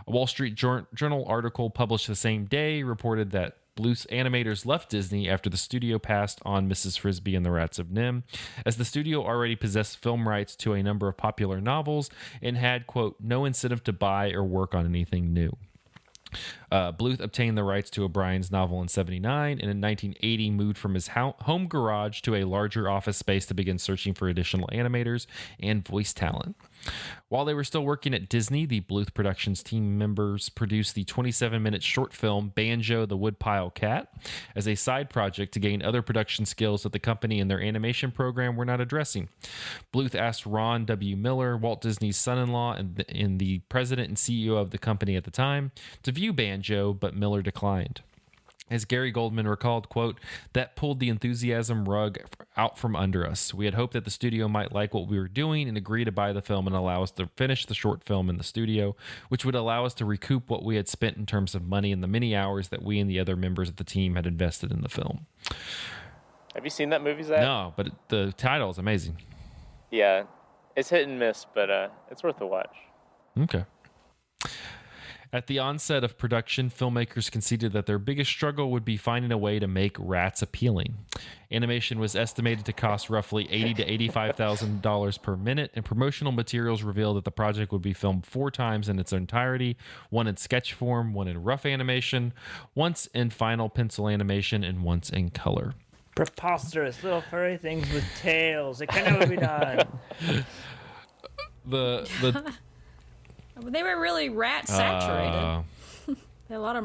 A Wall Street Journal article published the same day reported that Bluth's animators left Disney after the studio passed on Mrs. Frisby and the Rats of NIMH, as the studio already possessed film rights to a number of popular novels and had, quote, no incentive to buy or work on anything new. Bluth obtained the rights to O'Brien's novel in 1979, and in 1980 moved from his home garage to a larger office space to begin searching for additional animators and voice talent. While they were still working at Disney, the Bluth Productions team members produced the 27-minute short film Banjo the Woodpile Cat as a side project to gain other production skills that the company and their animation program were not addressing. Bluth asked Ron W. Miller, Walt Disney's son-in-law and the president and CEO of the company at the time, to view Banjo, but Miller declined. As Gary Goldman recalled, quote, that pulled the enthusiasm rug out from under us. We had hoped that the studio might like what we were doing and agree to buy the film and allow us to finish the short film in the studio, which would allow us to recoup what we had spent in terms of money and the many hours that we and the other members of the team had invested in the film. Have you seen that movie, Zach? No, but the title is amazing. Yeah, it's hit and miss, but it's worth a watch. Okay. At the onset of production, filmmakers conceded that their biggest struggle would be finding a way to make rats appealing. Animation was estimated to cost roughly $80,000 to $85,000 per minute, and promotional materials revealed that the project would be filmed 4 times in its entirety, one in sketch form, one in rough animation, once in final pencil animation, and once in color. Preposterous little furry things with tails. It can never be done. The They were really rat saturated. They had a lot of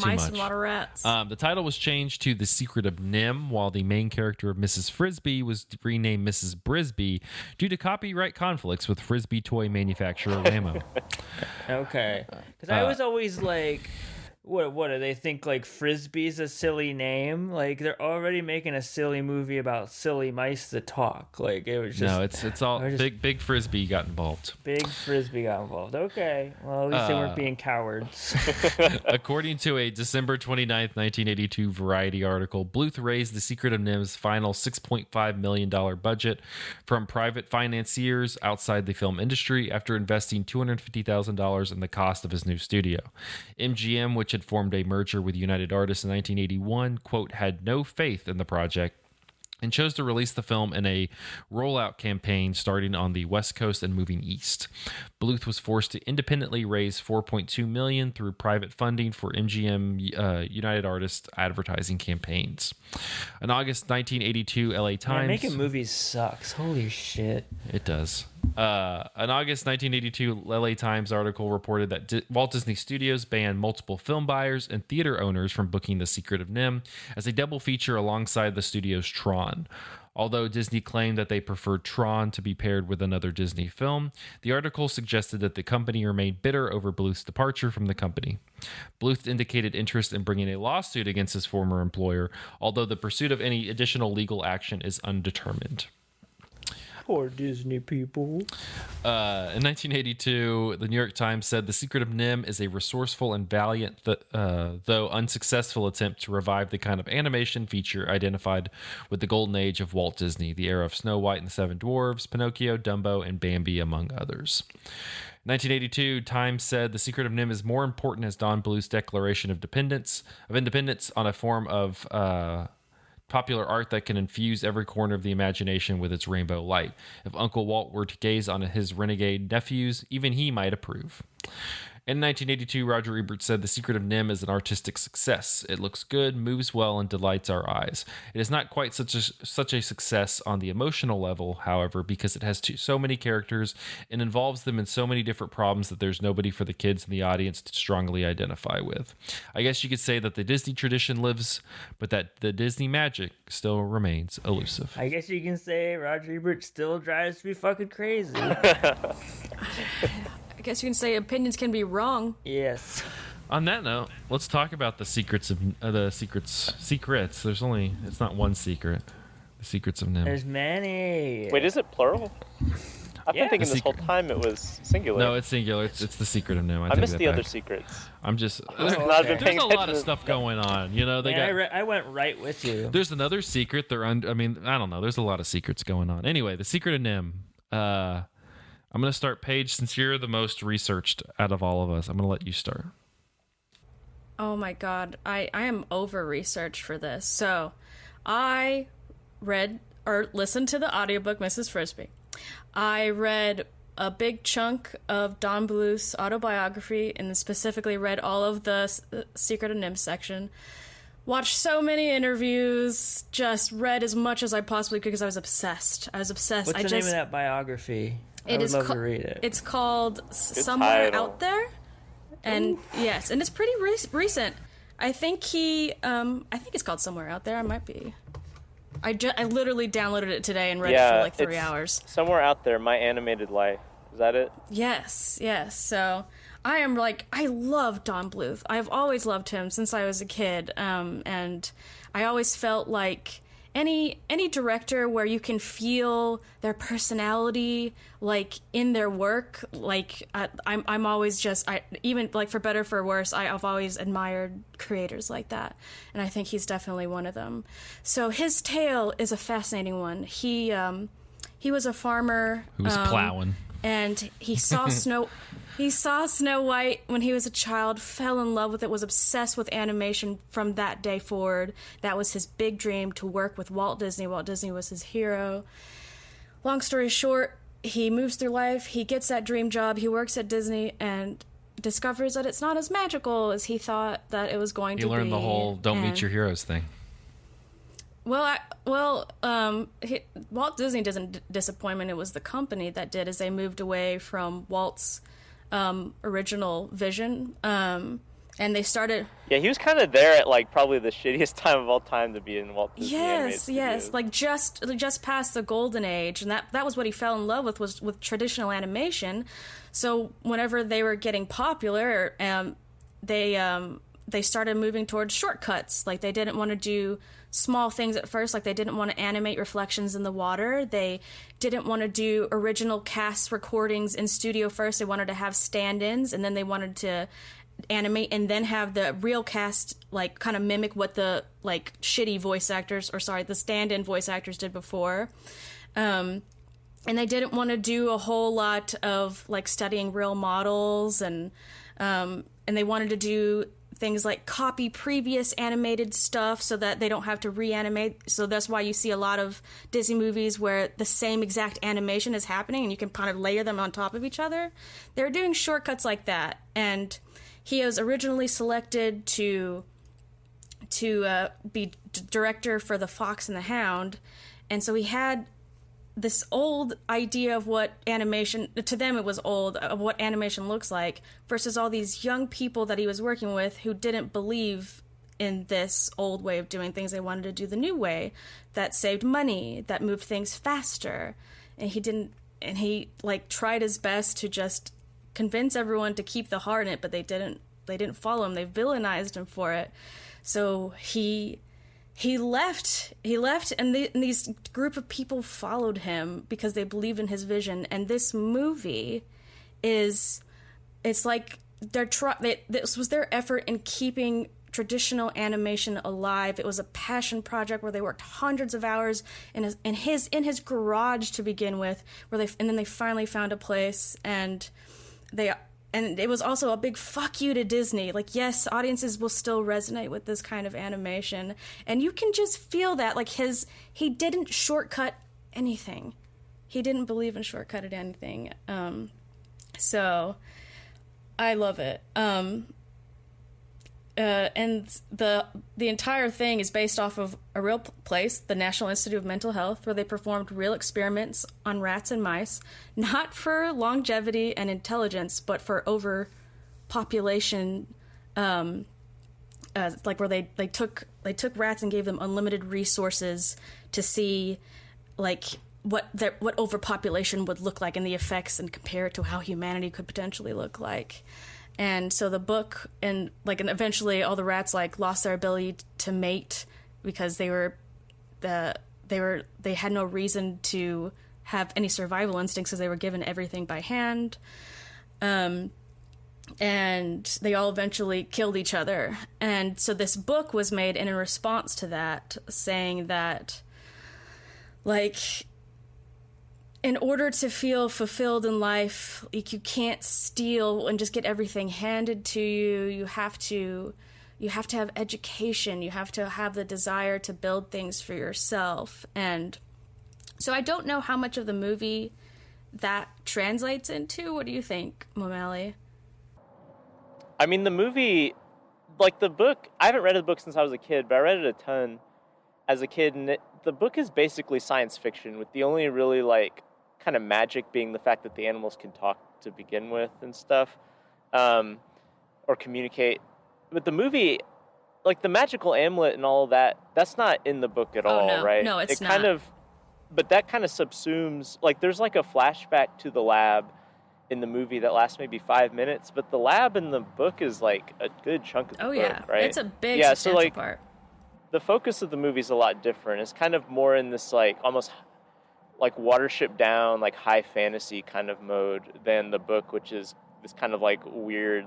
mice and a lot of rats. The title was changed to The Secret of NIMH, while the main character of Mrs. Frisby was renamed Mrs. Brisby due to copyright conflicts with Frisbee toy manufacturer Ramo. Okay. Because I was always like, what do they think, like, Frisbee's a silly name? Like, they're already making a silly movie about silly mice that talk. Like, it was just... No, it's all... Big Frisbee got involved. Big Frisbee got involved. Okay. Well, at least they weren't being cowards. According to a December 29th, 1982 Variety article, Bluth raised The Secret of NIMH's final $6.5 million budget from private financiers outside the film industry after investing $250,000 in the cost of his new studio. MGM, which had formed a merger with United Artists in 1981, quote, had no faith in the project and chose to release the film in a rollout campaign starting on the West Coast and moving east. Bluth was forced to independently raise $4.2 million through private funding for MGM United Artists advertising campaigns. In August 1982, LA Times... Man, making movies sucks. Holy shit. It does. An August 1982 LA Times article reported that Walt Disney Studios banned multiple film buyers and theater owners from booking The Secret of NIMH as a double feature alongside the studio's Tron. Although Disney claimed that they preferred Tron to be paired with another Disney film, the article suggested that the company remained bitter over Bluth's departure from the company. Bluth indicated interest in bringing a lawsuit against his former employer, although the pursuit of any additional legal action is undetermined. Poor Disney people. In 1982, the New York Times said The Secret of NIMH is a resourceful and valiant, though unsuccessful attempt to revive the kind of animation feature identified with the golden age of Walt Disney, the era of Snow White and the Seven Dwarfs, Pinocchio, Dumbo, and Bambi, among others. 1982, Times said The Secret of NIMH is more important as Don Bluth's declaration of independence on a form of popular art that can infuse every corner of the imagination with its rainbow light. If Uncle Walt were to gaze on his renegade nephews, even he might approve. In 1982, Roger Ebert said The Secret of NIMH is an artistic success. It looks good, moves well, and delights our eyes. It is not quite such a success on the emotional level, however, because it has so many characters and involves them in so many different problems that there's nobody for the kids in the audience to strongly identify with. I guess you could say that the Disney tradition lives, but that the Disney magic still remains elusive. I guess you can say Roger Ebert still drives me fucking crazy. I guess you can say opinions can be wrong. Yes. On that note, let's talk about the secrets of secrets. It's not one secret. The secrets of NIMH. There's many. Wait, is it plural? I've Yeah. been thinking The this whole secret. time it was singular. No, it's singular. It's the secret of NIMH. I take missed that the other back. secrets. I'm just. Not been okay. There's paying a lot of attention. stuff going on. You know, they Man, got. I went right with you. There's another secret. I don't know. There's a lot of secrets going on. Anyway, the secret of NIMH. I'm gonna start, Paige, since you're the most researched out of all of us. I'm gonna let you start. Oh my god, I am over researched for this. So, I read or listened to the audiobook Mrs. Frisbee. I read a big chunk of Don Bluth's autobiography and specifically read all of the Secret of NIMH section. Watched so many interviews, just read as much as I possibly could because I was obsessed. What's the name of that biography? I would love to read it. It's called Somewhere title. Out There. And yes, and it's pretty recent. I think it's called Somewhere Out There. I might be. I literally downloaded it today and read it for like 3 it's hours. Somewhere Out There, My Animated Life. Is that it? Yes. So I love Don Bluth. I've always loved him since I was a kid. And I always felt like any director where you can feel their personality like in their work, like I'm always just even like for better for worse, I've always admired creators like that, and I think he's definitely one of them. So his tale is a fascinating one. He was a farmer Who was plowing? and he saw Snow White when he was a child, fell in love with it, was obsessed with animation from that day forward. That was his big dream, to work with Walt Disney. Walt Disney was his hero. Long story short, he moves through life, he gets that dream job, he works at Disney, and discovers that it's not as magical as he thought that it was going to be. You learned the whole "don't meet your heroes" thing. Walt Disney doesn't disappoint him. It was the company that did, as they moved away from Walt's original vision, and they started. Yeah, he was kind of there at like probably the shittiest time of all time to be in Walt Disney Animated Yes, Studios. like just past the golden age, and that was what he fell in love with, was with traditional animation. So whenever they were getting popular, they started moving towards shortcuts. Like they didn't want to do small things at first, like they didn't want to animate reflections in the water. They didn't want to do original cast recordings in studio first. They wanted to have stand-ins, and then they wanted to animate and then have the real cast like kind of mimic what the like shitty voice actors, or sorry, the stand-in voice actors did before. And they didn't want to do a whole lot of like studying real models, and they wanted to do things like copy previous animated stuff so that they don't have to reanimate. So that's why you see a lot of Disney movies where the same exact animation is happening and you can kind of layer them on top of each other. They're doing shortcuts like that. And he was originally selected to be director for The Fox and the Hound. And so he had this old idea of what animation, to them it was old, of what animation looks like, versus all these young people that he was working with who didn't believe in this old way of doing things. They wanted to do the new way that saved money, that moved things faster. And he like tried his best to just convince everyone to keep the heart in it, but they didn't follow him. They villainized him for it. So he left, and these group of people followed him because they believed in his vision. And this movie it's like this was their effort in keeping traditional animation alive. It was a passion project where they worked hundreds of hours in his garage to begin with, and then they finally found a place, and it was also a big fuck you to Disney. Like, yes, audiences will still resonate with this kind of animation. And you can just feel that. Like, he didn't shortcut anything. He didn't believe in shortcutted anything. So, I love it. And the entire thing is based off of a real place, the National Institute of Mental Health, where they performed real experiments on rats and mice, not for longevity and intelligence, but for overpopulation. Like where they took rats and gave them unlimited resources to see, like, what overpopulation would look like and the effects, and compare it to how humanity could potentially look like. And so the book, and eventually all the rats lost their ability to mate because they had no reason to have any survival instincts because they were given everything by hand. And they all eventually killed each other. And so this book was made in response to that, saying that, in order to feel fulfilled in life, you can't steal and just get everything handed to you. You have to have education. You have to have the desire to build things for yourself. And so I don't know how much of the movie that translates into. What do you think, Momali? I mean, the movie, the book, I haven't read the book since I was a kid, but I read it a ton as a kid, and the book is basically science fiction, with the only really, kind of magic being the fact that the animals can talk to begin with and stuff, or communicate. But the movie, the magical amulet and all of that, that's not in the book at all, no. right? No, it's not. But that kind of subsumes, there's a flashback to the lab in the movie that lasts maybe 5 minutes, but the lab in the book is a good chunk of the book, right? It's a big substantial part. The focus of the movie is a lot different. It's kind of more in this almost Watership Down, high fantasy kind of mode than the book, which is this kind of weird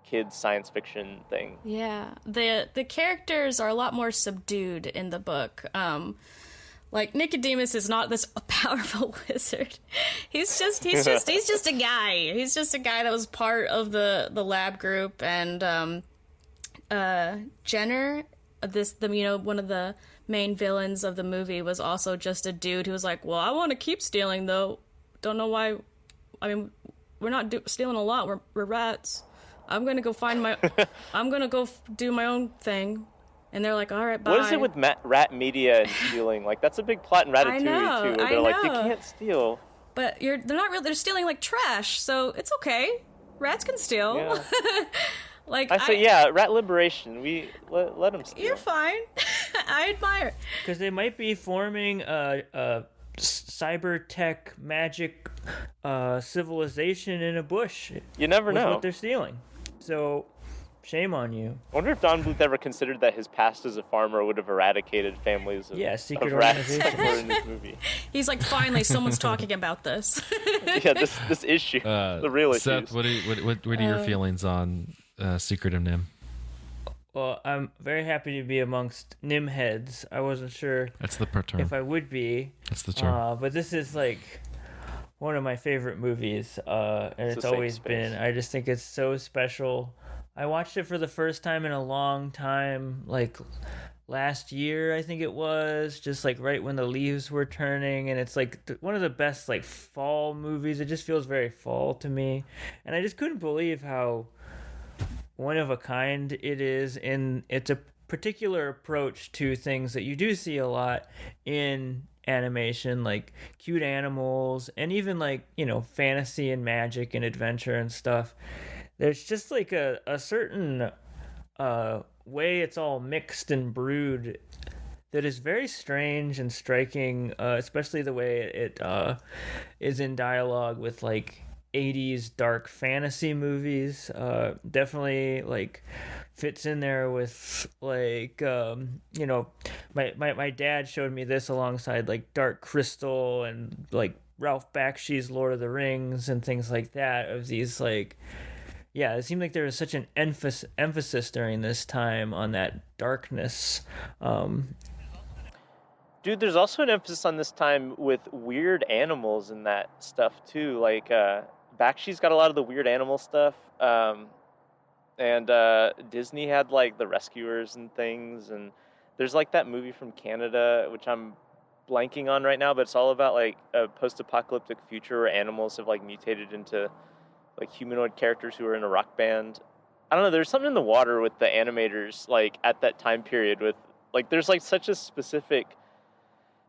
kids science fiction thing. Yeah, the characters are a lot more subdued in the book. Nicodemus is not this powerful wizard. He's just a guy. He's just a guy that was part of the lab group. And Jenner, one of the main villains of the movie, was also just a dude who was well, I want to keep stealing though. Don't know why. I mean, we're not stealing a lot. We're rats. I'm gonna go I'm gonna go do my own thing. And they're all right, bye. What is it with rat media and stealing? That's a big plot in Ratatouille, too. Where they're you can't steal. But they're not real. They're stealing trash, so it's okay. Rats can steal. Yeah. I say, rat liberation. We let them steal. You're fine. I admire it. Because they might be forming a cyber tech magic civilization in a bush. You never know what they're stealing. So, shame on you. I wonder if Don Bluth ever considered that his past as a farmer would have eradicated families of, secret of rats organization. in this movie. He's finally someone's talking about this. Yeah, this issue, the real issue. Seth, what are your feelings on Secret of NIMH? Well, I'm very happy to be amongst NIMH heads. I wasn't sure That's the term. if I would be. That's the term. But this is one of my favorite movies, and it's always been. I just think it's so special. I watched it for the first time in a long time, last year, I think it was, just right when the leaves were turning, and it's one of the best fall movies. It just feels very fall to me, and I just couldn't believe how one of a kind it is, and it's a particular approach to things that you do see a lot in animation, cute animals, and even fantasy and magic and adventure and stuff. There's just a certain way it's all mixed and brewed that is very strange and striking, especially the way it is in dialogue with 80s dark fantasy movies. Definitely fits in there with my dad showed me this alongside Dark Crystal and Ralph Bakshi's Lord of the Rings and things like that, of these yeah, it seemed like there was such an emphasis during this time on that darkness. Dude, there's also an emphasis on this time with weird animals and that stuff too. Bakshi's got a lot of the weird animal stuff, and Disney had the rescuers and things. And there's that movie from Canada, which I'm blanking on right now, but it's all about a post-apocalyptic future where animals have mutated into humanoid characters who are in a rock band. I don't know, there's something in the water with the animators at that time period with there's such a specific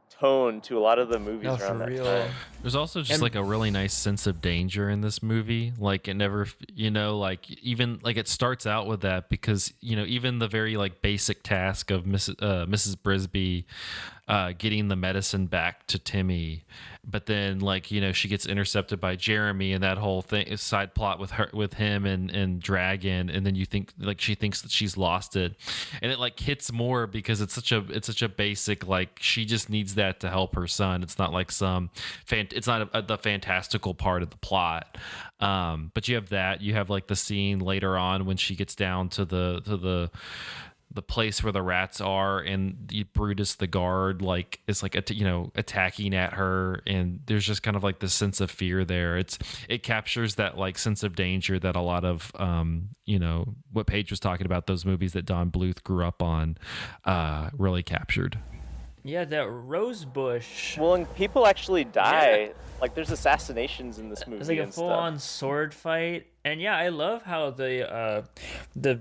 tone to a lot of the movies around that time. There's also just like a really nice sense of danger in this movie. Like it never, like even like it starts out with that because, even the very like basic task of Mrs. Brisby getting the medicine back to Timmy, but then like, she gets intercepted by Jeremy and that whole thing is side plot with him and Dragon. And then you think like she thinks that she's lost it, and it like hits more because it's such a basic, like she just needs that to help her son. It's not like it's not the fantastical part of the plot. But you have that. You have like the scene later on when she gets down to the place where the rats are, and the Brutus the guard like is like attacking at her, and there's just kind of like this sense of fear there. It captures that like sense of danger that a lot of what Paige was talking about, those movies that Don Bluth grew up on, really captured. Yeah, that rose bush. Well, and people actually die. Yeah. Like, there's assassinations in this movie. It's like a full-on sword fight. And yeah, I love how the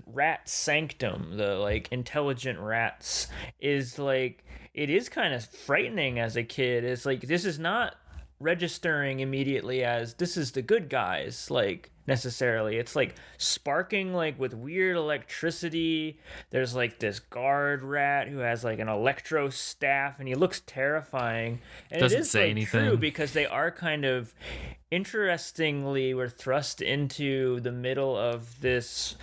rat sanctum, the like intelligent rats, is like, it is kind of frightening as a kid. It's like, this is not registering immediately as this is the good guys, like necessarily. It's like sparking like with weird electricity. There's like this guard rat who has like an electro staff, and he looks terrifying. And doesn't it is say like anything. True, because they are kind of interestingly were thrust into the middle of this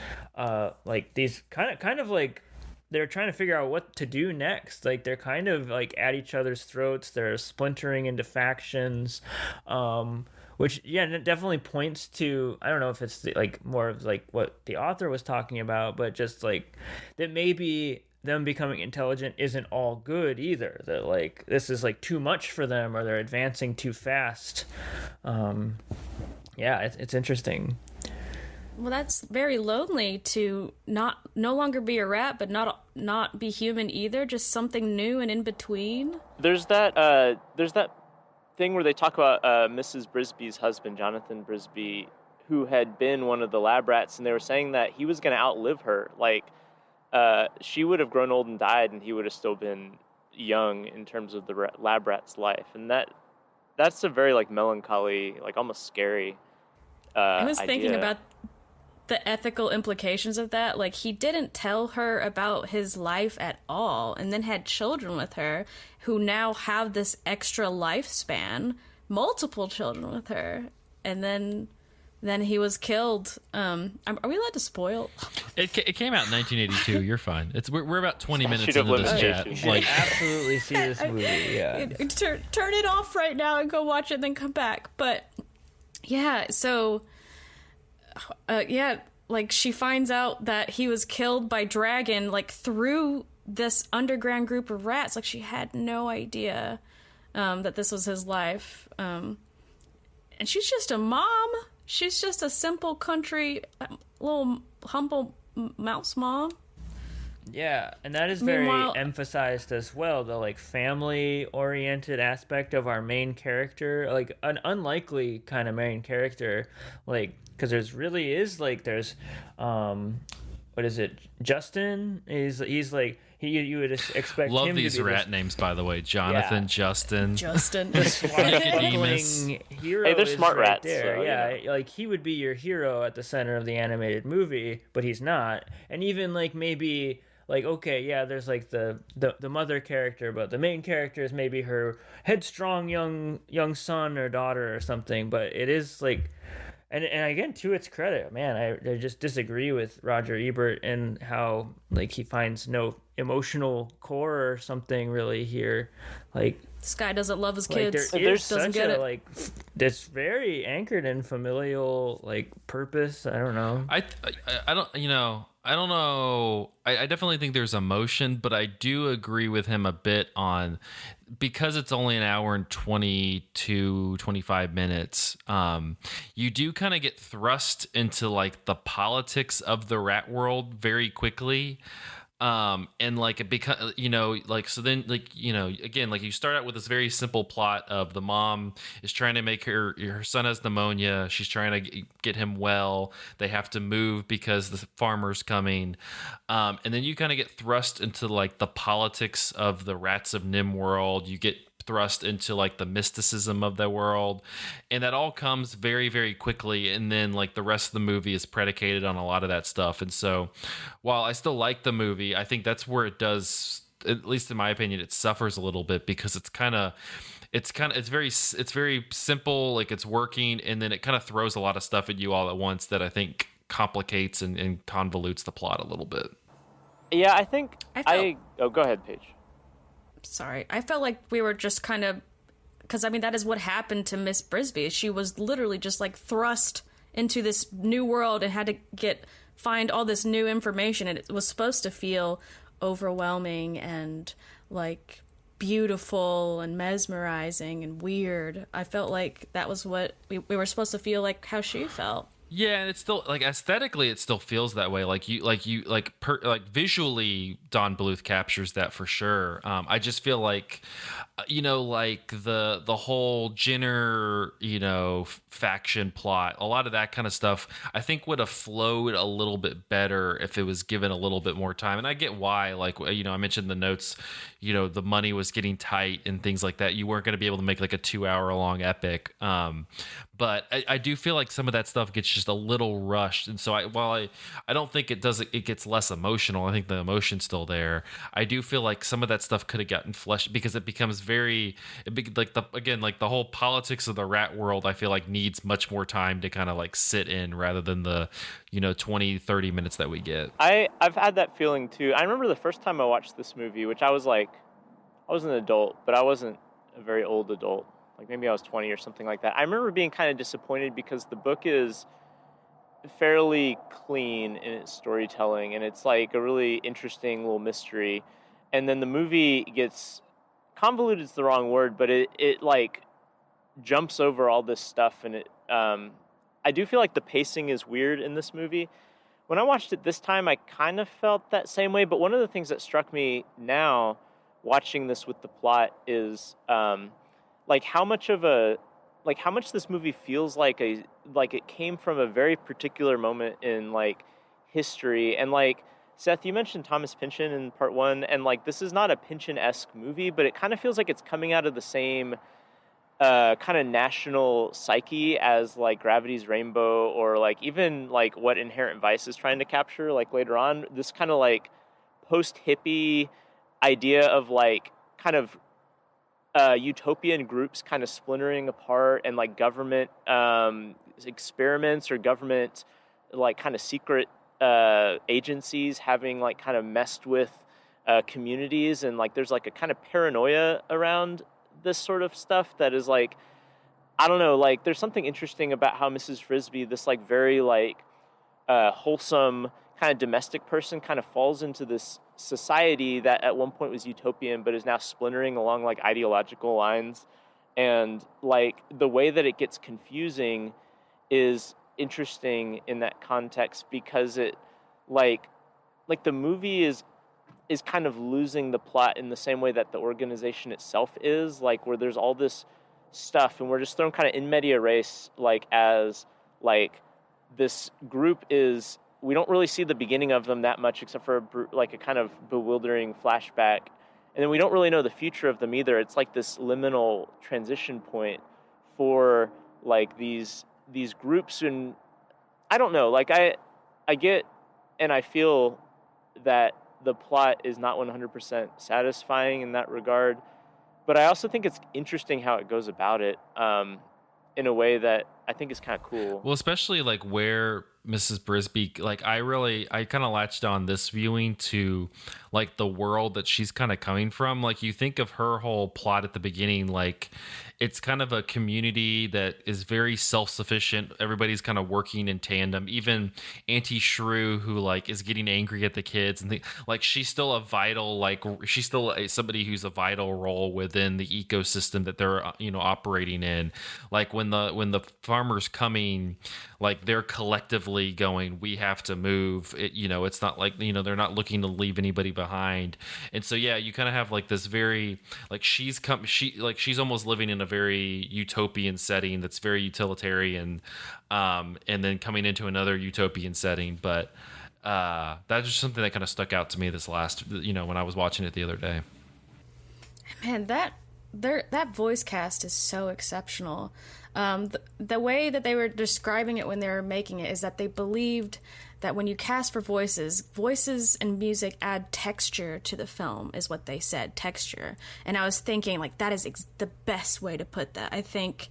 like these kind of like they're trying to figure out what to do next. Like they're kind of like at each other's throats. They're splintering into factions, which it definitely points to, I don't know if it's like more of like what the author was talking about, but just like that maybe them becoming intelligent isn't all good either. That like this is like too much for them, or they're advancing too fast. It's interesting. Well, that's very lonely to no longer be a rat, but not be human either. Just something new and in between. There's that thing where they talk about Mrs. Brisby's husband, Jonathan Brisby, who had been one of the lab rats, and they were saying that he was going to outlive her. Like, she would have grown old and died, and he would have still been young in terms of the lab rat's life. And that's a very like melancholy, like almost scary. I was idea. Thinking about the ethical implications of that. Like, he didn't tell her about his life at all, and then had children with her who now have this extra lifespan, multiple children with her, and then he was killed. Are we allowed to spoil? It came out in 1982. You're fine. We're about 20 minutes into this chat. You should absolutely see this movie. Yeah, turn it off right now and go watch it, and then come back. But yeah, so. Like she finds out that he was killed by Dragon, like through this underground group of rats. Like she had no idea that this was his life. And she's just a mom. She's just a simple country, little humble mouse mom. Yeah, and that is very emphasized as well, the like family-oriented aspect of our main character, like an unlikely kind of main character, like because there's what is it? Justin he's like you would expect love him these to be rat names, by the way. Jonathan, Justin, the swashbuckling hero. Hey, they're smart right rats. There, so, like he would be your hero at the center of the animated movie, but he's not. And even like maybe. Like, okay, yeah, there's like the mother character, but the main character is maybe her headstrong young son or daughter or something. But it is like, and again, to its credit, man, I just disagree with Roger Ebert and how like he finds no emotional core or something really here. Like this guy doesn't love his like, kids. There's doesn't such get it. Like that's very anchored in familial like purpose. I don't know. I don't I don't know. I definitely think there's emotion, but I do agree with him a bit on, because it's only an hour and 25 minutes. You do kind of get thrust into like the politics of the rat world very quickly. And like it becomes, like, so then like, again, like you start out with this very simple plot of the mom is trying to make her son has pneumonia. She's trying to get him well. They have to move because the farmer's coming. And then you kind of get thrust into like the politics of the Rats of NIMH world. You get thrust into like the mysticism of the world, and that all comes very, very quickly, and then like the rest of the movie is predicated on a lot of that stuff. And so while I still like the movie, I think that's where it does, at least in my opinion, it suffers a little bit, because it's very simple, like it's working, and then it kind of throws a lot of stuff at you all at once that I think complicates and convolutes the plot a little bit. Yeah, I think oh, go ahead, Paige. Sorry, I felt like we were just kind of, because I mean that is what happened to Miss Brisby. She was literally just like thrust into this new world and had to find all this new information, and it was supposed to feel overwhelming and like beautiful and mesmerizing and weird. I felt like that was what we were supposed to feel like, how she felt. Yeah, and it's still like aesthetically, it still feels that way. Like visually, Don Bluth captures that for sure. I just feel like, like the whole Jenner, faction plot, a lot of that kind of stuff, I think would have flowed a little bit better if it was given a little bit more time. And I get why. Like, I mentioned in the notes, the money was getting tight and things like that. You weren't going to be able to make like a 2-hour long epic. But I do feel like some of that stuff gets just a little rushed. And so while I don't think it gets less emotional, I think the emotion's still there. I do feel like some of that stuff could have gotten fleshed, because it becomes the whole politics of the rat world, I feel like needs much more time to kind of like sit in, rather than the 20-30 minutes that we get. I've had that feeling too. I remember the first time I watched this movie, which I was an adult, but I wasn't a very old adult. Like maybe I was 20 or something like that. I remember being kind of disappointed because the book is fairly clean in its storytelling, and it's like a really interesting little mystery. And then the movie gets convoluted, is the wrong word, but it like jumps over all this stuff, and I do feel like the pacing is weird in this movie. When I watched it this time, I kind of felt that same way, but one of the things that struck me now watching this with the plot is how much this movie feels like it came from a very particular moment in like history. And like Seth, you mentioned Thomas Pynchon in part 1, and like this is not a Pynchon-esque movie, but it kind of feels like it's coming out of the same kind of national psyche as like Gravity's Rainbow, or like even like what Inherent Vice is trying to capture like later on. This kind of like post-hippie idea of like kind of utopian groups kind of splintering apart, and like government experiments or government like kind of secret agencies having like kind of messed with communities, and like there's like a kind of paranoia around this sort of stuff that is like, I don't know, like there's something interesting about how Mrs. Frisbee, this like very like wholesome kind of domestic person, kind of falls into this society that at one point was utopian but is now splintering along like ideological lines. And like the way that it gets confusing is interesting in that context, because it like the movie is kind of losing the plot in the same way that the organization itself is, like where there's all this stuff and we're just thrown kind of in media res, like as like this group is, we don't really see the beginning of them that much except for like a kind of bewildering flashback. And then we don't really know the future of them either. It's like this liminal transition point for like these groups. And I don't know, like I get and I feel that the plot is not 100% satisfying in that regard. But I also think it's interesting how it goes about it in a way that I think is kind of cool. Well, especially like where Mrs. Brisby, like I kind of latched on this viewing to like the world that she's kind of coming from. Like you think of her whole plot at the beginning, like it's kind of a community that is very self-sufficient. Everybody's kind of working in tandem. Even Auntie Shrew, who like is getting angry at the kids, and like she's still a vital, like she's still somebody who's a vital role within the ecosystem that they're operating in. Like when the farmers coming, like they're collectively going, we have to move. It's not like they're not looking to leave anybody behind. And so yeah, you kind of have like this very like she's almost living in a very utopian setting that's very utilitarian, and then coming into another utopian setting. But that's just something that kind of stuck out to me this last when I was watching it the other day. Man, that that voice cast is so exceptional. The way that they were describing it when they were making it is that they believed that when you cast for voices and music add texture to the film, is what they said, texture. And I was thinking, like, that is the best way to put that. I think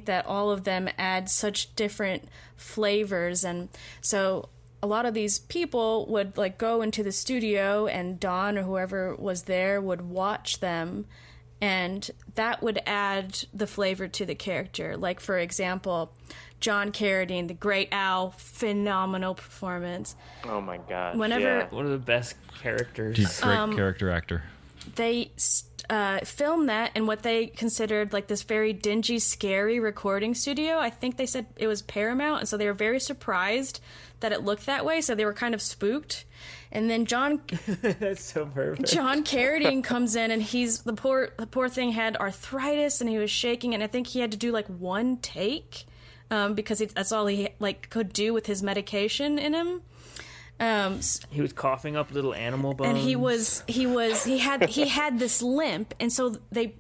that all of them add such different flavors, and so a lot of these people would like go into the studio, and Don or whoever was there would watch them, and that would add the flavor to the character. Like, for example, John Carradine, the Great Owl, phenomenal performance. Oh my gosh! Whenever One of the best characters. He's a great character actor. they filmed that in what they considered like this very dingy, scary recording studio. I think they said it was Paramount, and so they were very surprised that it looked that way, so they were kind of spooked. And then That's so perfect. John Carradine comes in, and the poor thing had arthritis, and he was shaking, and I think he had to do like one take because that's all he like could do with his medication in him. He was coughing up little animal bones, and he had this limp, and so they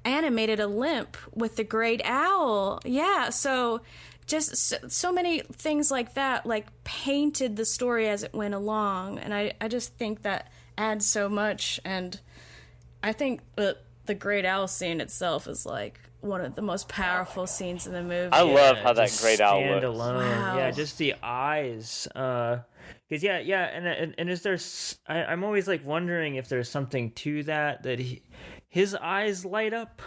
animated a limp with the great owl. Yeah, so just so many things like that, like painted the story as it went along, and I just think that adds so much. And I think the great owl scene itself is like one of the most powerful scenes in the movie. I love how that just great owl stand looks. alone. Wow. Yeah, just the eyes. Because and is there? I'm always like wondering if there's something to that his eyes light up,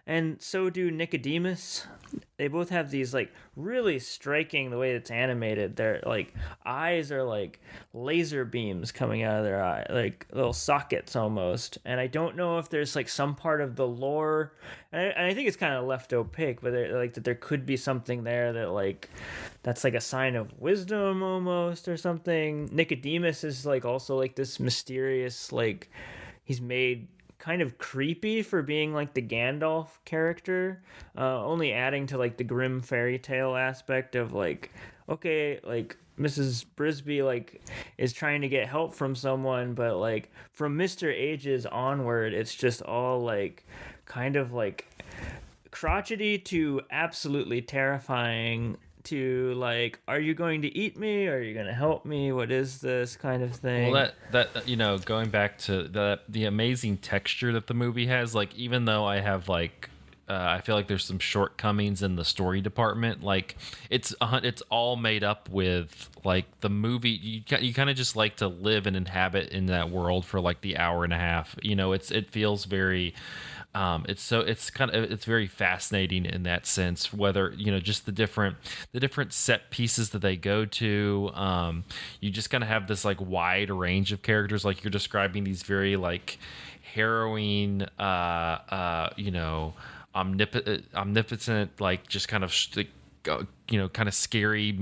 and so do Nicodemus. They both have these like really striking the way it's animated. Their like eyes are like laser beams coming out of their eye, like little sockets almost. And I don't know if there's like some part of the lore, and I think it's kind of left opaque, but like that there could be something there that like that's like a sign of wisdom almost or something. Nicodemus is like also like this mysterious, like he's made kind of creepy for being like the Gandalf character, only adding to like the grim fairy tale aspect of like, okay, like Mrs. Brisby like is trying to get help from someone, but like from Mr. Ages onward, it's just all like kind of like crotchety to absolutely terrifying to like, are you going to eat me? Are you going to help me? What is this kind of thing? Well, that going back to the amazing texture that the movie has, like even though I have like I feel like there's some shortcomings in the story department, like it's all made up with like the movie. You kind of just like to live and inhabit in that world for like the hour and a half. It feels very. It's very fascinating in that sense, whether just the different set pieces that they go to. You just kind of have this like wide range of characters, like you're describing these very like harrowing omnipotent, like just kind of kind of scary,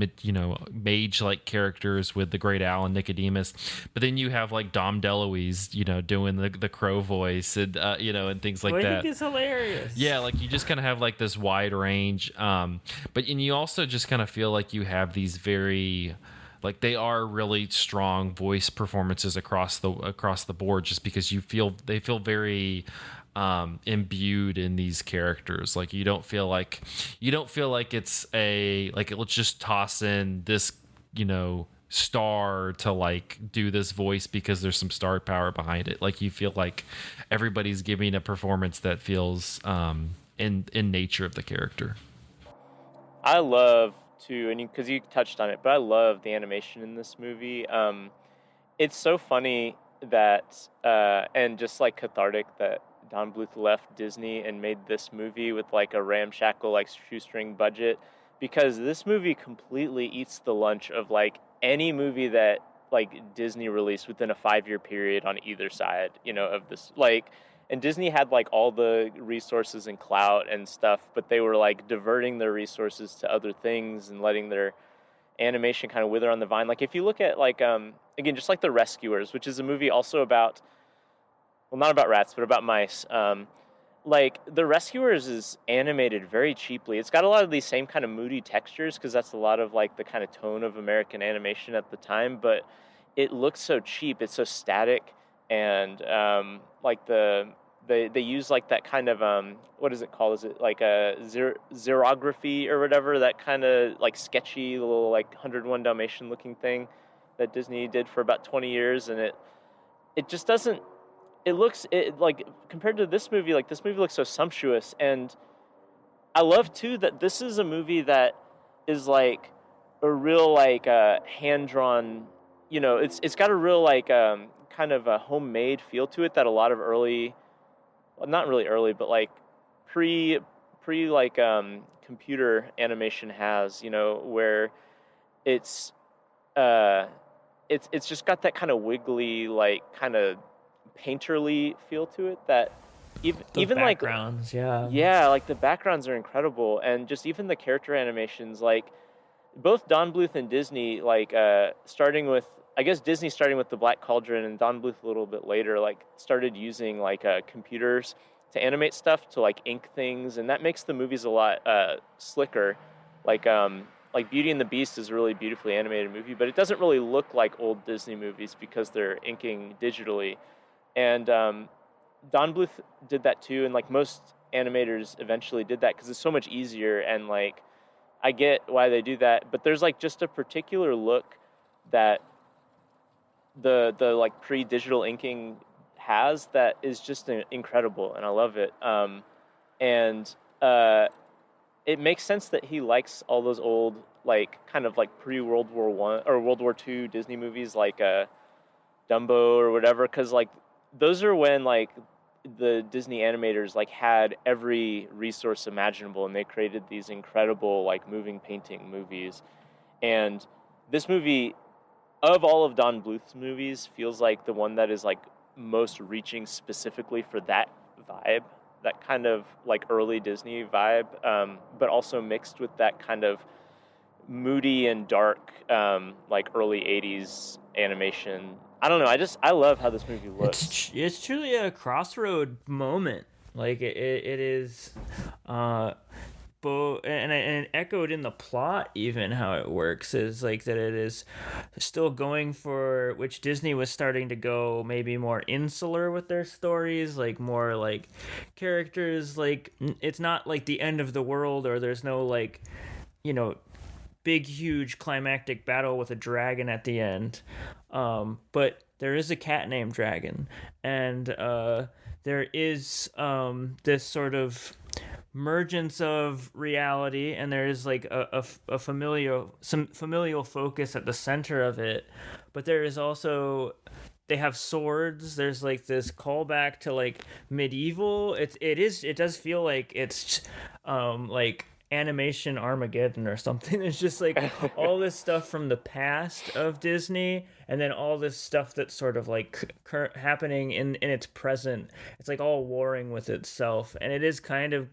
mage-like characters with the Great Owl and Nicodemus. But then you have like Dom DeLuise, doing the crow voice and and things like that. I think it's hilarious. Yeah, like you just kind of have like this wide range. But you also just kind of feel like you have these very, like they are really strong voice performances across the board, just because they feel very imbued in these characters. Like you don't feel like it's let's just toss in this star to like do this voice because there's some star power behind it. Like you feel like everybody's giving a performance that feels in nature of the character. I love to, and because you touched on it, but I love the animation in this movie. It's so funny that and just like cathartic that Don Bluth left Disney and made this movie with like a ramshackle like shoestring budget, because this movie completely eats the lunch of like any movie that like Disney released within a 5-year period on either side, of this, like, and Disney had like all the resources and clout and stuff, but they were like diverting their resources to other things and letting their animation kind of wither on the vine. Like if you look at like again, just like The Rescuers, which is a movie also about, well, not about rats, but about mice. Like The Rescuers is animated very cheaply. It's got a lot of these same kind of moody textures because that's a lot of like the kind of tone of American animation at the time, but it looks so cheap. It's so static, and like the they use like that kind of what is it called? Is it like a xerography or whatever? That kind of like sketchy little like 101 Dalmatian looking thing that Disney did for about 20 years, and it just doesn't. It looks like compared to this movie, like this movie looks so sumptuous, and I love too that this is a movie that is like a real like hand drawn. You know, it's got a real like kind of a homemade feel to it that a lot of early, well, not really early, but like pre like computer animation has. You know, where it's just got that kind of wiggly, like kind of painterly feel to it that even like backgrounds, yeah, like the backgrounds are incredible, and just even the character animations, like both Don Bluth and Disney, like starting with, I guess Disney starting with the Black Cauldron, and Don Bluth a little bit later, like started using like computers to animate stuff, to like ink things, and that makes the movies a lot slicker. Like Beauty and the Beast is a really beautifully animated movie, but it doesn't really look like old Disney movies because they're inking digitally. And Don Bluth did that too, and like most animators eventually did that because it's so much easier, and like I get why they do that, but there's like just a particular look that the like pre-digital inking has that is just incredible, and I love it. And it makes sense that he likes all those old, like kind of like pre-World War I or World War II Disney movies, like Dumbo or whatever, because like those are when like the Disney animators like had every resource imaginable, and they created these incredible like moving painting movies. And this movie, of all of Don Bluth's movies, feels like the one that is like most reaching specifically for that vibe, that kind of like early Disney vibe, but also mixed with that kind of moody and dark like early 80s animation. I don't know, I love how this movie looks. It's truly a crossroad moment. Like it is and echoed in the plot, even how it works is like that it is still going for, which Disney was starting to go maybe more insular with their stories, like more like characters, like it's not like the end of the world, or there's no like, you know, big huge climactic battle with a dragon at the end, but there is a cat named Dragon, and there is this sort of mergence of reality, and there is like a familial focus at the center of it, but there is also, they have swords, there's like this callback to like medieval, it does feel like it's like animation Armageddon or something. It's just like all this stuff from the past of Disney, and then all this stuff that's sort of like happening in its present. It's like all warring with itself, and it is kind of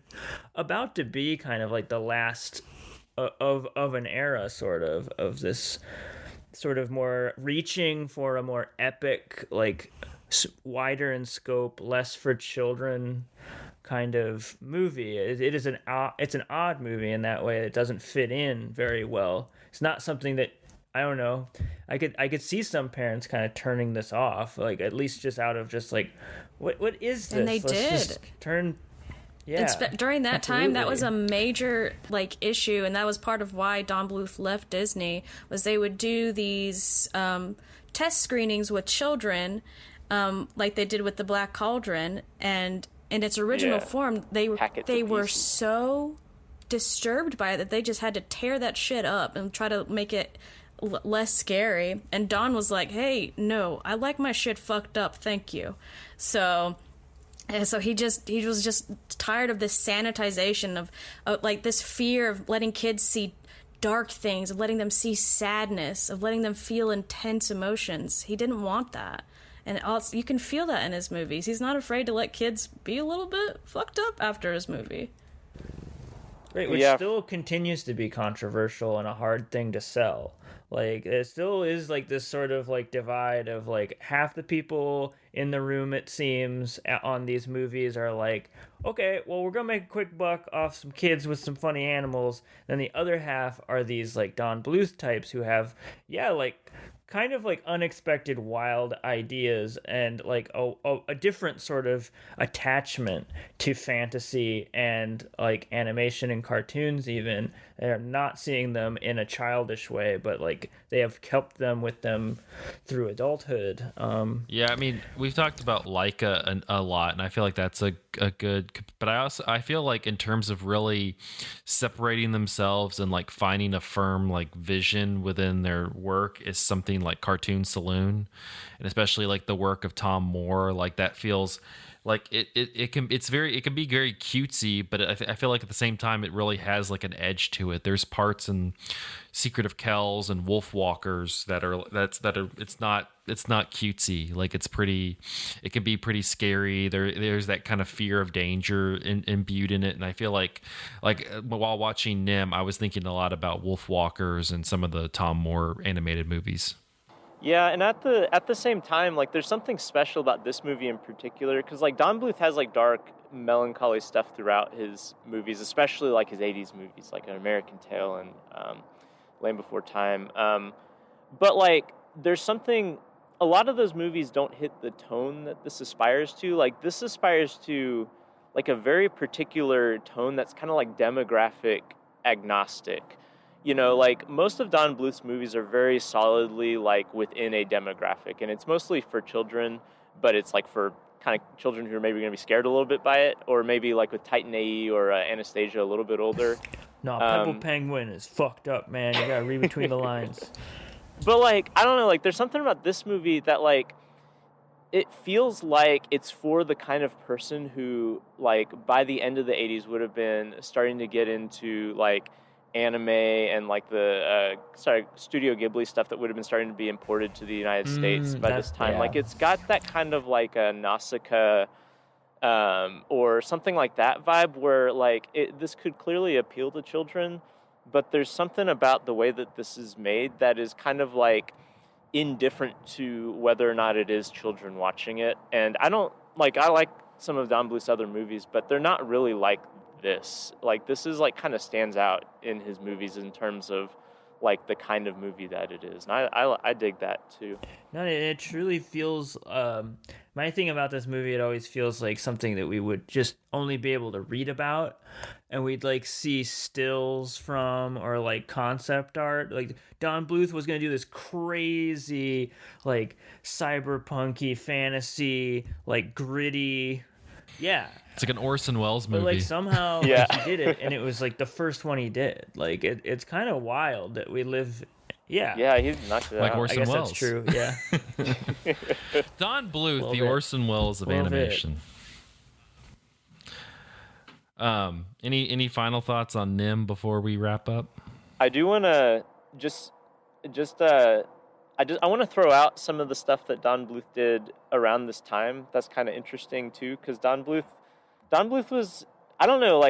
about to be kind of like the last of an era, sort of this sort of more reaching for a more epic, like wider in scope, less for children kind of movie. It's an odd movie in that way. It doesn't fit in very well. It's not something that, I don't know, I could see some parents kind of turning this off, like at least just out of just like what is this? And they Let's did just turn. Yeah, during that time, that was absolutely. a major like issue, and that was part of why Don Bluth left Disney. Was they would do these test screenings with children, like they did with the Black Cauldron, and in its original form, they were so disturbed by it that they just had to tear that shit up and try to make it less scary. And Don was like, "Hey, no, I like my shit fucked up, thank you." So he was just tired of this sanitization of like this fear of letting kids see dark things, of letting them see sadness, of letting them feel intense emotions. He didn't want that. And also, you can feel that in his movies. He's not afraid to let kids be a little bit fucked up after his movie. Right, which still continues to be controversial and a hard thing to sell. Like, it still is like this sort of like divide of like half the people in the room, it seems, on these movies are like, okay, well, we're gonna make a quick buck off some kids with some funny animals. Then the other half are these like Don Bluth types who have, yeah, like kind of like unexpected wild ideas and like a different sort of attachment to fantasy and like animation and cartoons. Even they're not seeing them in a childish way, but like they have kept them with them through adulthood. Yeah, I mean, we've talked about Leica a lot, and I feel like that's a good. But I feel like in terms of really separating themselves and like finding a firm like vision within their work is something like Cartoon Saloon, and especially like the work of Tom Moore. Like that feels like it can be very cutesy, but I feel like at the same time it really has like an edge to it. There's parts in Secret of Kells and Wolf Walkers that are it's not cutesy. Like it can be pretty scary. There's that kind of fear of danger imbued in it, and I feel like while watching NIMH, I was thinking a lot about Wolf Walkers and some of the Tom Moore animated movies. Yeah, and at the same time, like there's something special about this movie in particular, because like Don Bluth has like dark, melancholy stuff throughout his movies, especially like his '80s movies, like An American Tail and Land Before Time. But like there's something. A lot of those movies don't hit the tone that this aspires to. Like this aspires to like a very particular tone that's kind of like demographic agnostic. You know, like most of Don Bluth's movies are very solidly like within a demographic, and it's mostly for children, but it's like for kind of children who are maybe going to be scared a little bit by it, or maybe like with Titan AE or Anastasia a little bit older. No, Pebble Penguin is fucked up, man. You gotta read between the lines. But like, I don't know, like there's something about this movie that like, it feels like it's for the kind of person who like by the end of the 80s would have been starting to get into like anime and like the Studio Ghibli stuff that would have been starting to be imported to the United States by this time. Yeah. Like it's got that kind of like a Nausicaa or something like that vibe where like this could clearly appeal to children, but there's something about the way that this is made that is kind of like indifferent to whether or not it is children watching it. And I like some of Don Bluth's other movies, but they're not really like this. Like this is like kind of stands out in his movies in terms of like the kind of movie that it is. And I dig that too. No, it truly feels, my thing about this movie, it always feels like something that we would just only be able to read about, and we'd like see stills from or like concept art. Like Don Bluth was going to do this crazy like cyberpunky fantasy, like gritty. Yeah. It's like an Orson Welles movie. But like somehow Yeah. he did it, and it was like the first one he did. Like it's kind of wild that we live. Yeah, He knocked it Like out. Orson I guess Welles. that's true. Yeah. Don Bluth, Little the bit. Orson Welles of Little bit. animation. Any final thoughts on NIMH before we wrap up? I do want to I want to throw out some of the stuff that Don Bluth did around this time. That's kind of interesting too, because Don Bluth was, I don't know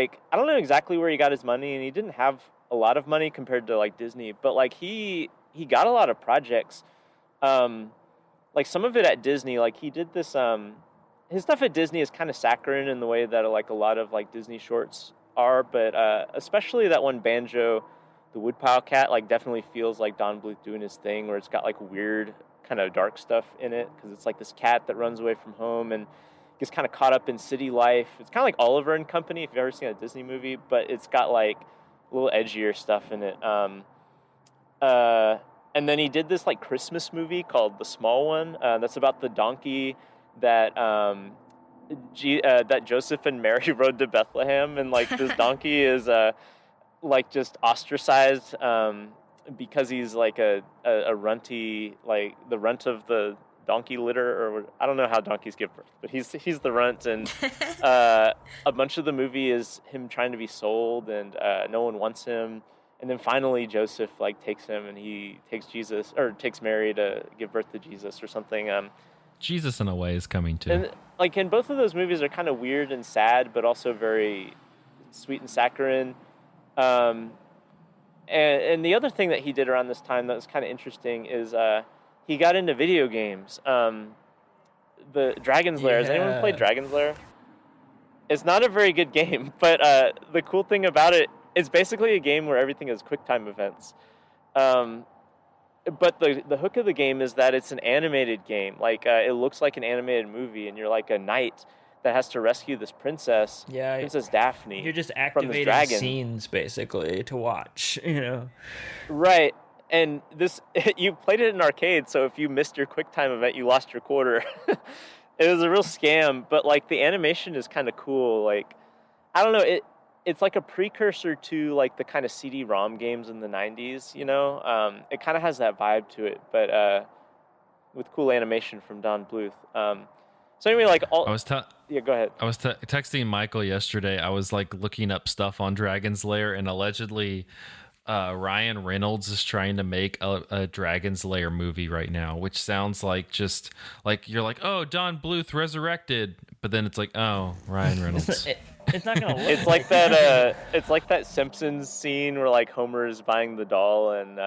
exactly where he got his money, and he didn't have a lot of money compared to like Disney, but like he got a lot of projects, like some of it at Disney. Like he did this, his stuff at Disney is kind of saccharine in the way that like a lot of like Disney shorts are, but especially that one Banjo, the Woodpile Cat, like definitely feels like Don Bluth doing his thing, where it's got like weird kind of dark stuff in it, because it's like this cat that runs away from home and gets kind of caught up in city life. It's kind of like Oliver and Company, if you've ever seen a Disney movie, but it's got like a little edgier stuff in it. And then he did this like Christmas movie called The Small One. That's about the donkey that that Joseph and Mary rode to Bethlehem, and like this donkey is like just ostracized because he's like a runty, like the runt of the donkey litter, or I don't know how donkeys give birth, but he's the runt, and a bunch of the movie is him trying to be sold, and no one wants him, and then finally Joseph like takes him, and he takes Mary to give birth to Jesus or something. Jesus in a way is coming too. And like in both of those movies are kind of weird and sad, but also very sweet and saccharine. And the other thing that he did around this time that was kind of interesting is he got into video games. The Dragon's Lair. Has anyone played Dragon's Lair? It's not a very good game, but the cool thing about it, it's basically a game where everything is QuickTime events. But the hook of the game is that it's an animated game. Like it looks like an animated movie, and you're like a knight that has to rescue this princess, Princess Daphne. You're just from this activating dragon. scenes basically to watch, you know. Right. And this, you played it in arcade, so if you missed your QuickTime event, you lost your quarter. It was a real scam, but like the animation is kind of cool. Like, I don't know, it's like a precursor to like the kind of CD-ROM games in the 90s, you know? It kind of has that vibe to it, but with cool animation from Don Bluth. So anyway, like yeah, go ahead. I was texting Michael yesterday. I was like looking up stuff on Dragon's Lair, and allegedly Ryan Reynolds is trying to make a Dragon's Lair movie right now, which sounds like just like you're like, oh, Don Bluth resurrected, but then it's like, oh, Ryan Reynolds. It's not gonna look. It's like that. It's like that Simpsons scene where like Homer is buying the doll, and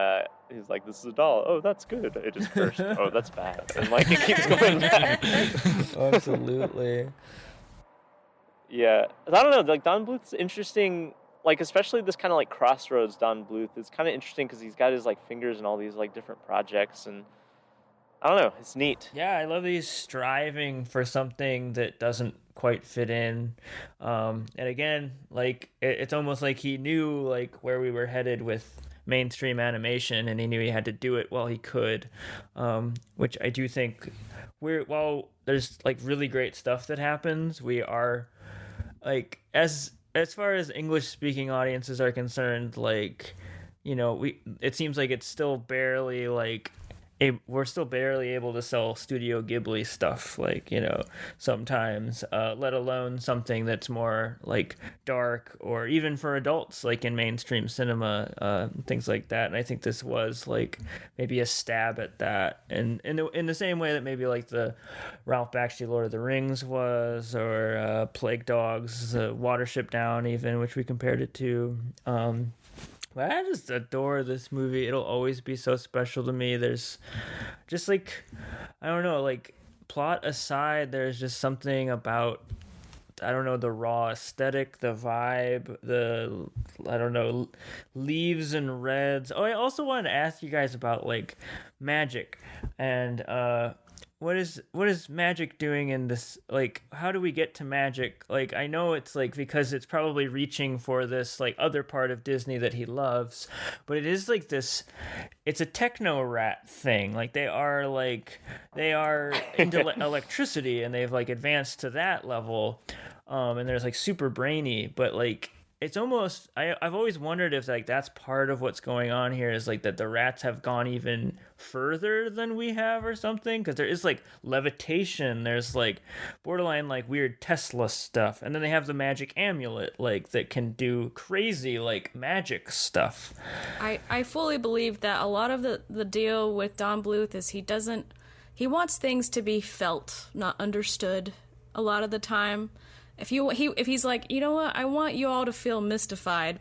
he's like, "This is a doll. Oh, that's good. It is cursed. Oh, that's bad." And like it keeps going back. Absolutely. Yeah, I don't know. Like Don Bluth's interesting. Like especially this kind of like crossroads Don Bluth. It's kind of interesting because he's got his like fingers in all these like different projects, and I don't know. It's neat. Yeah, I love that he's striving for something that doesn't quite fit in. And again, like it's almost like he knew like where we were headed with mainstream animation, and he knew he had to do it while he could. Which I do think while there's like really great stuff that happens, we are like as far as English speaking audiences are concerned, like, you know, it seems like it's still barely like we're still barely able to sell Studio Ghibli stuff, like, you know, sometimes, let alone something that's more like dark or even for adults, like in mainstream cinema, things like that. And I think this was like maybe a stab at that, and in the same way that maybe like the Ralph Bakshi Lord of the Rings was, or Plague Dogs, Watership Down, even, which we compared it to. But I just adore this movie. It'll always be so special to me. There's just like, I don't know, like plot aside, there's just something about, I don't know, the raw aesthetic, the vibe, I don't know, leaves and reds. Oh, I also wanted to ask you guys about like magic and what is magic doing in this? Like, how do we get to magic? Like, I know it's like because it's probably reaching for this like other part of Disney that he loves, but it is like this. It's a techno rat thing. Like they are into electricity, and they've like advanced to that level. And there's like super brainy, but like it's almost I've always wondered if like that's part of what's going on here, is like that the rats have gone even further than we have or something, because there is like levitation, there's like borderline like weird Tesla stuff, and then they have the magic amulet like that can do crazy like magic stuff. I fully believe that a lot of the deal with Don Bluth is he wants things to be felt, not understood a lot of the time. If he's like, you know what, I want you all to feel mystified.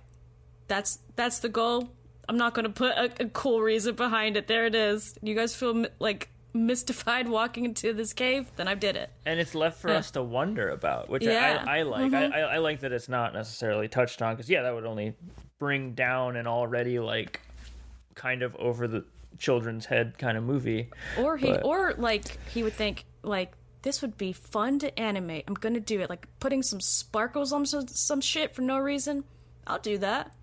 That's the goal. I'm not going to put a cool reason behind it. There it is. You guys feel like mystified walking into this cave? Then I did it. And it's left for us to wonder about, which Yeah. I like. Mm-hmm. I like that it's not necessarily touched on, because that would only bring down an already like kind of over the children's head kind of movie. Or he would think like, this would be fun to animate. I'm gonna do it. Like putting some sparkles on some shit for no reason. I'll do that.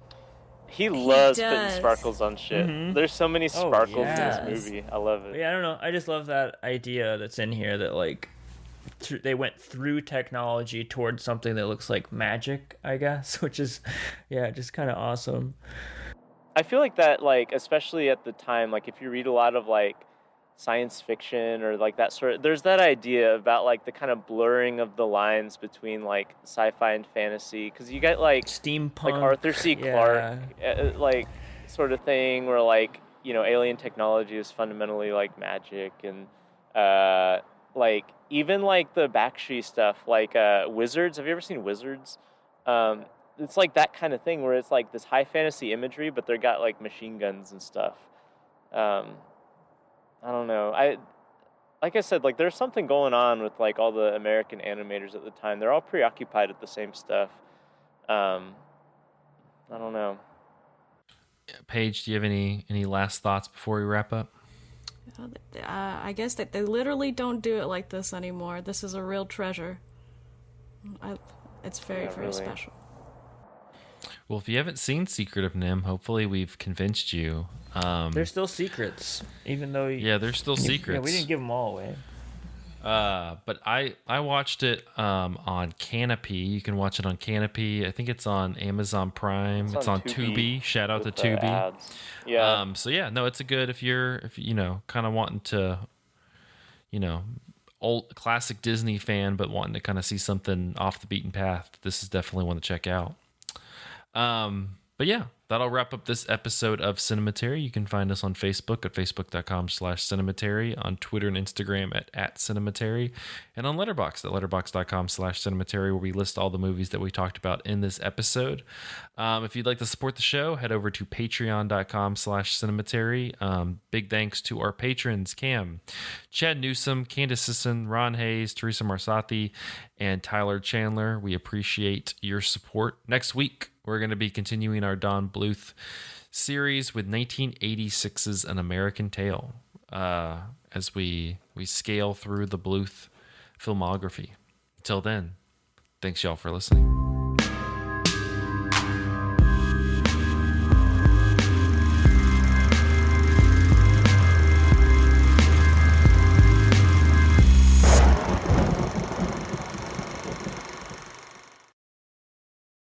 He loves putting does. sparkles on shit. Mm-hmm. There's so many sparkles in this movie. I love it. Yeah, I don't know. I just love that idea that's in here that like they went through technology towards something that looks like magic, I guess, which is just kind of awesome. I feel like that, like especially at the time, like if you read a lot of like science fiction or like that sort of, there's that idea about like the kind of blurring of the lines between like sci-fi and fantasy, because you get like steampunk, like Arthur C. Clarke like sort of thing where like, you know, alien technology is fundamentally like magic, and like even like the Bakshi stuff, like Wizards. Have you ever seen Wizards? It's like that kind of thing where it's like this high fantasy imagery, but they've got like machine guns and stuff. I don't know. like I said, like there's something going on with like all the American animators at the time. They're all preoccupied with the same stuff. I don't know. Paige, do you have any last thoughts before we wrap up? I guess that they literally don't do it like this anymore. This is a real treasure. It's very really special. Well, if you haven't seen Secret of NIMH, hopefully we've convinced you. There's still secrets, even though there's still secrets. Yeah, we didn't give them all away. But I watched it on Canopy. You can watch it on Canopy. I think it's on Amazon Prime. It's on Tubi. Shout out to Tubi. Ads. Yeah. So yeah, no, it's a good if you know, kind of wanting to, you know, old classic Disney fan, but wanting to kind of see something off the beaten path. This is definitely one to check out. But yeah, that'll wrap up this episode of Cinematary. You can find us on Facebook at facebook.com/Cinematary, on Twitter and Instagram at Cinematary, and on Letterboxd at letterboxd.com/Cinematary, where we list all the movies that we talked about in this episode. If you'd like to support the show, head over to patreon.com/Cinematary. Big thanks to our patrons, Cam, Chad Newsom, Candace Sisson, Ron Hayes, Teresa Marsati, and Tyler Chandler. We appreciate your support. Next week, we're going to be continuing our Don Bluth series with 1986's An American Tale as we scale through the Bluth filmography. Until then, thanks y'all for listening.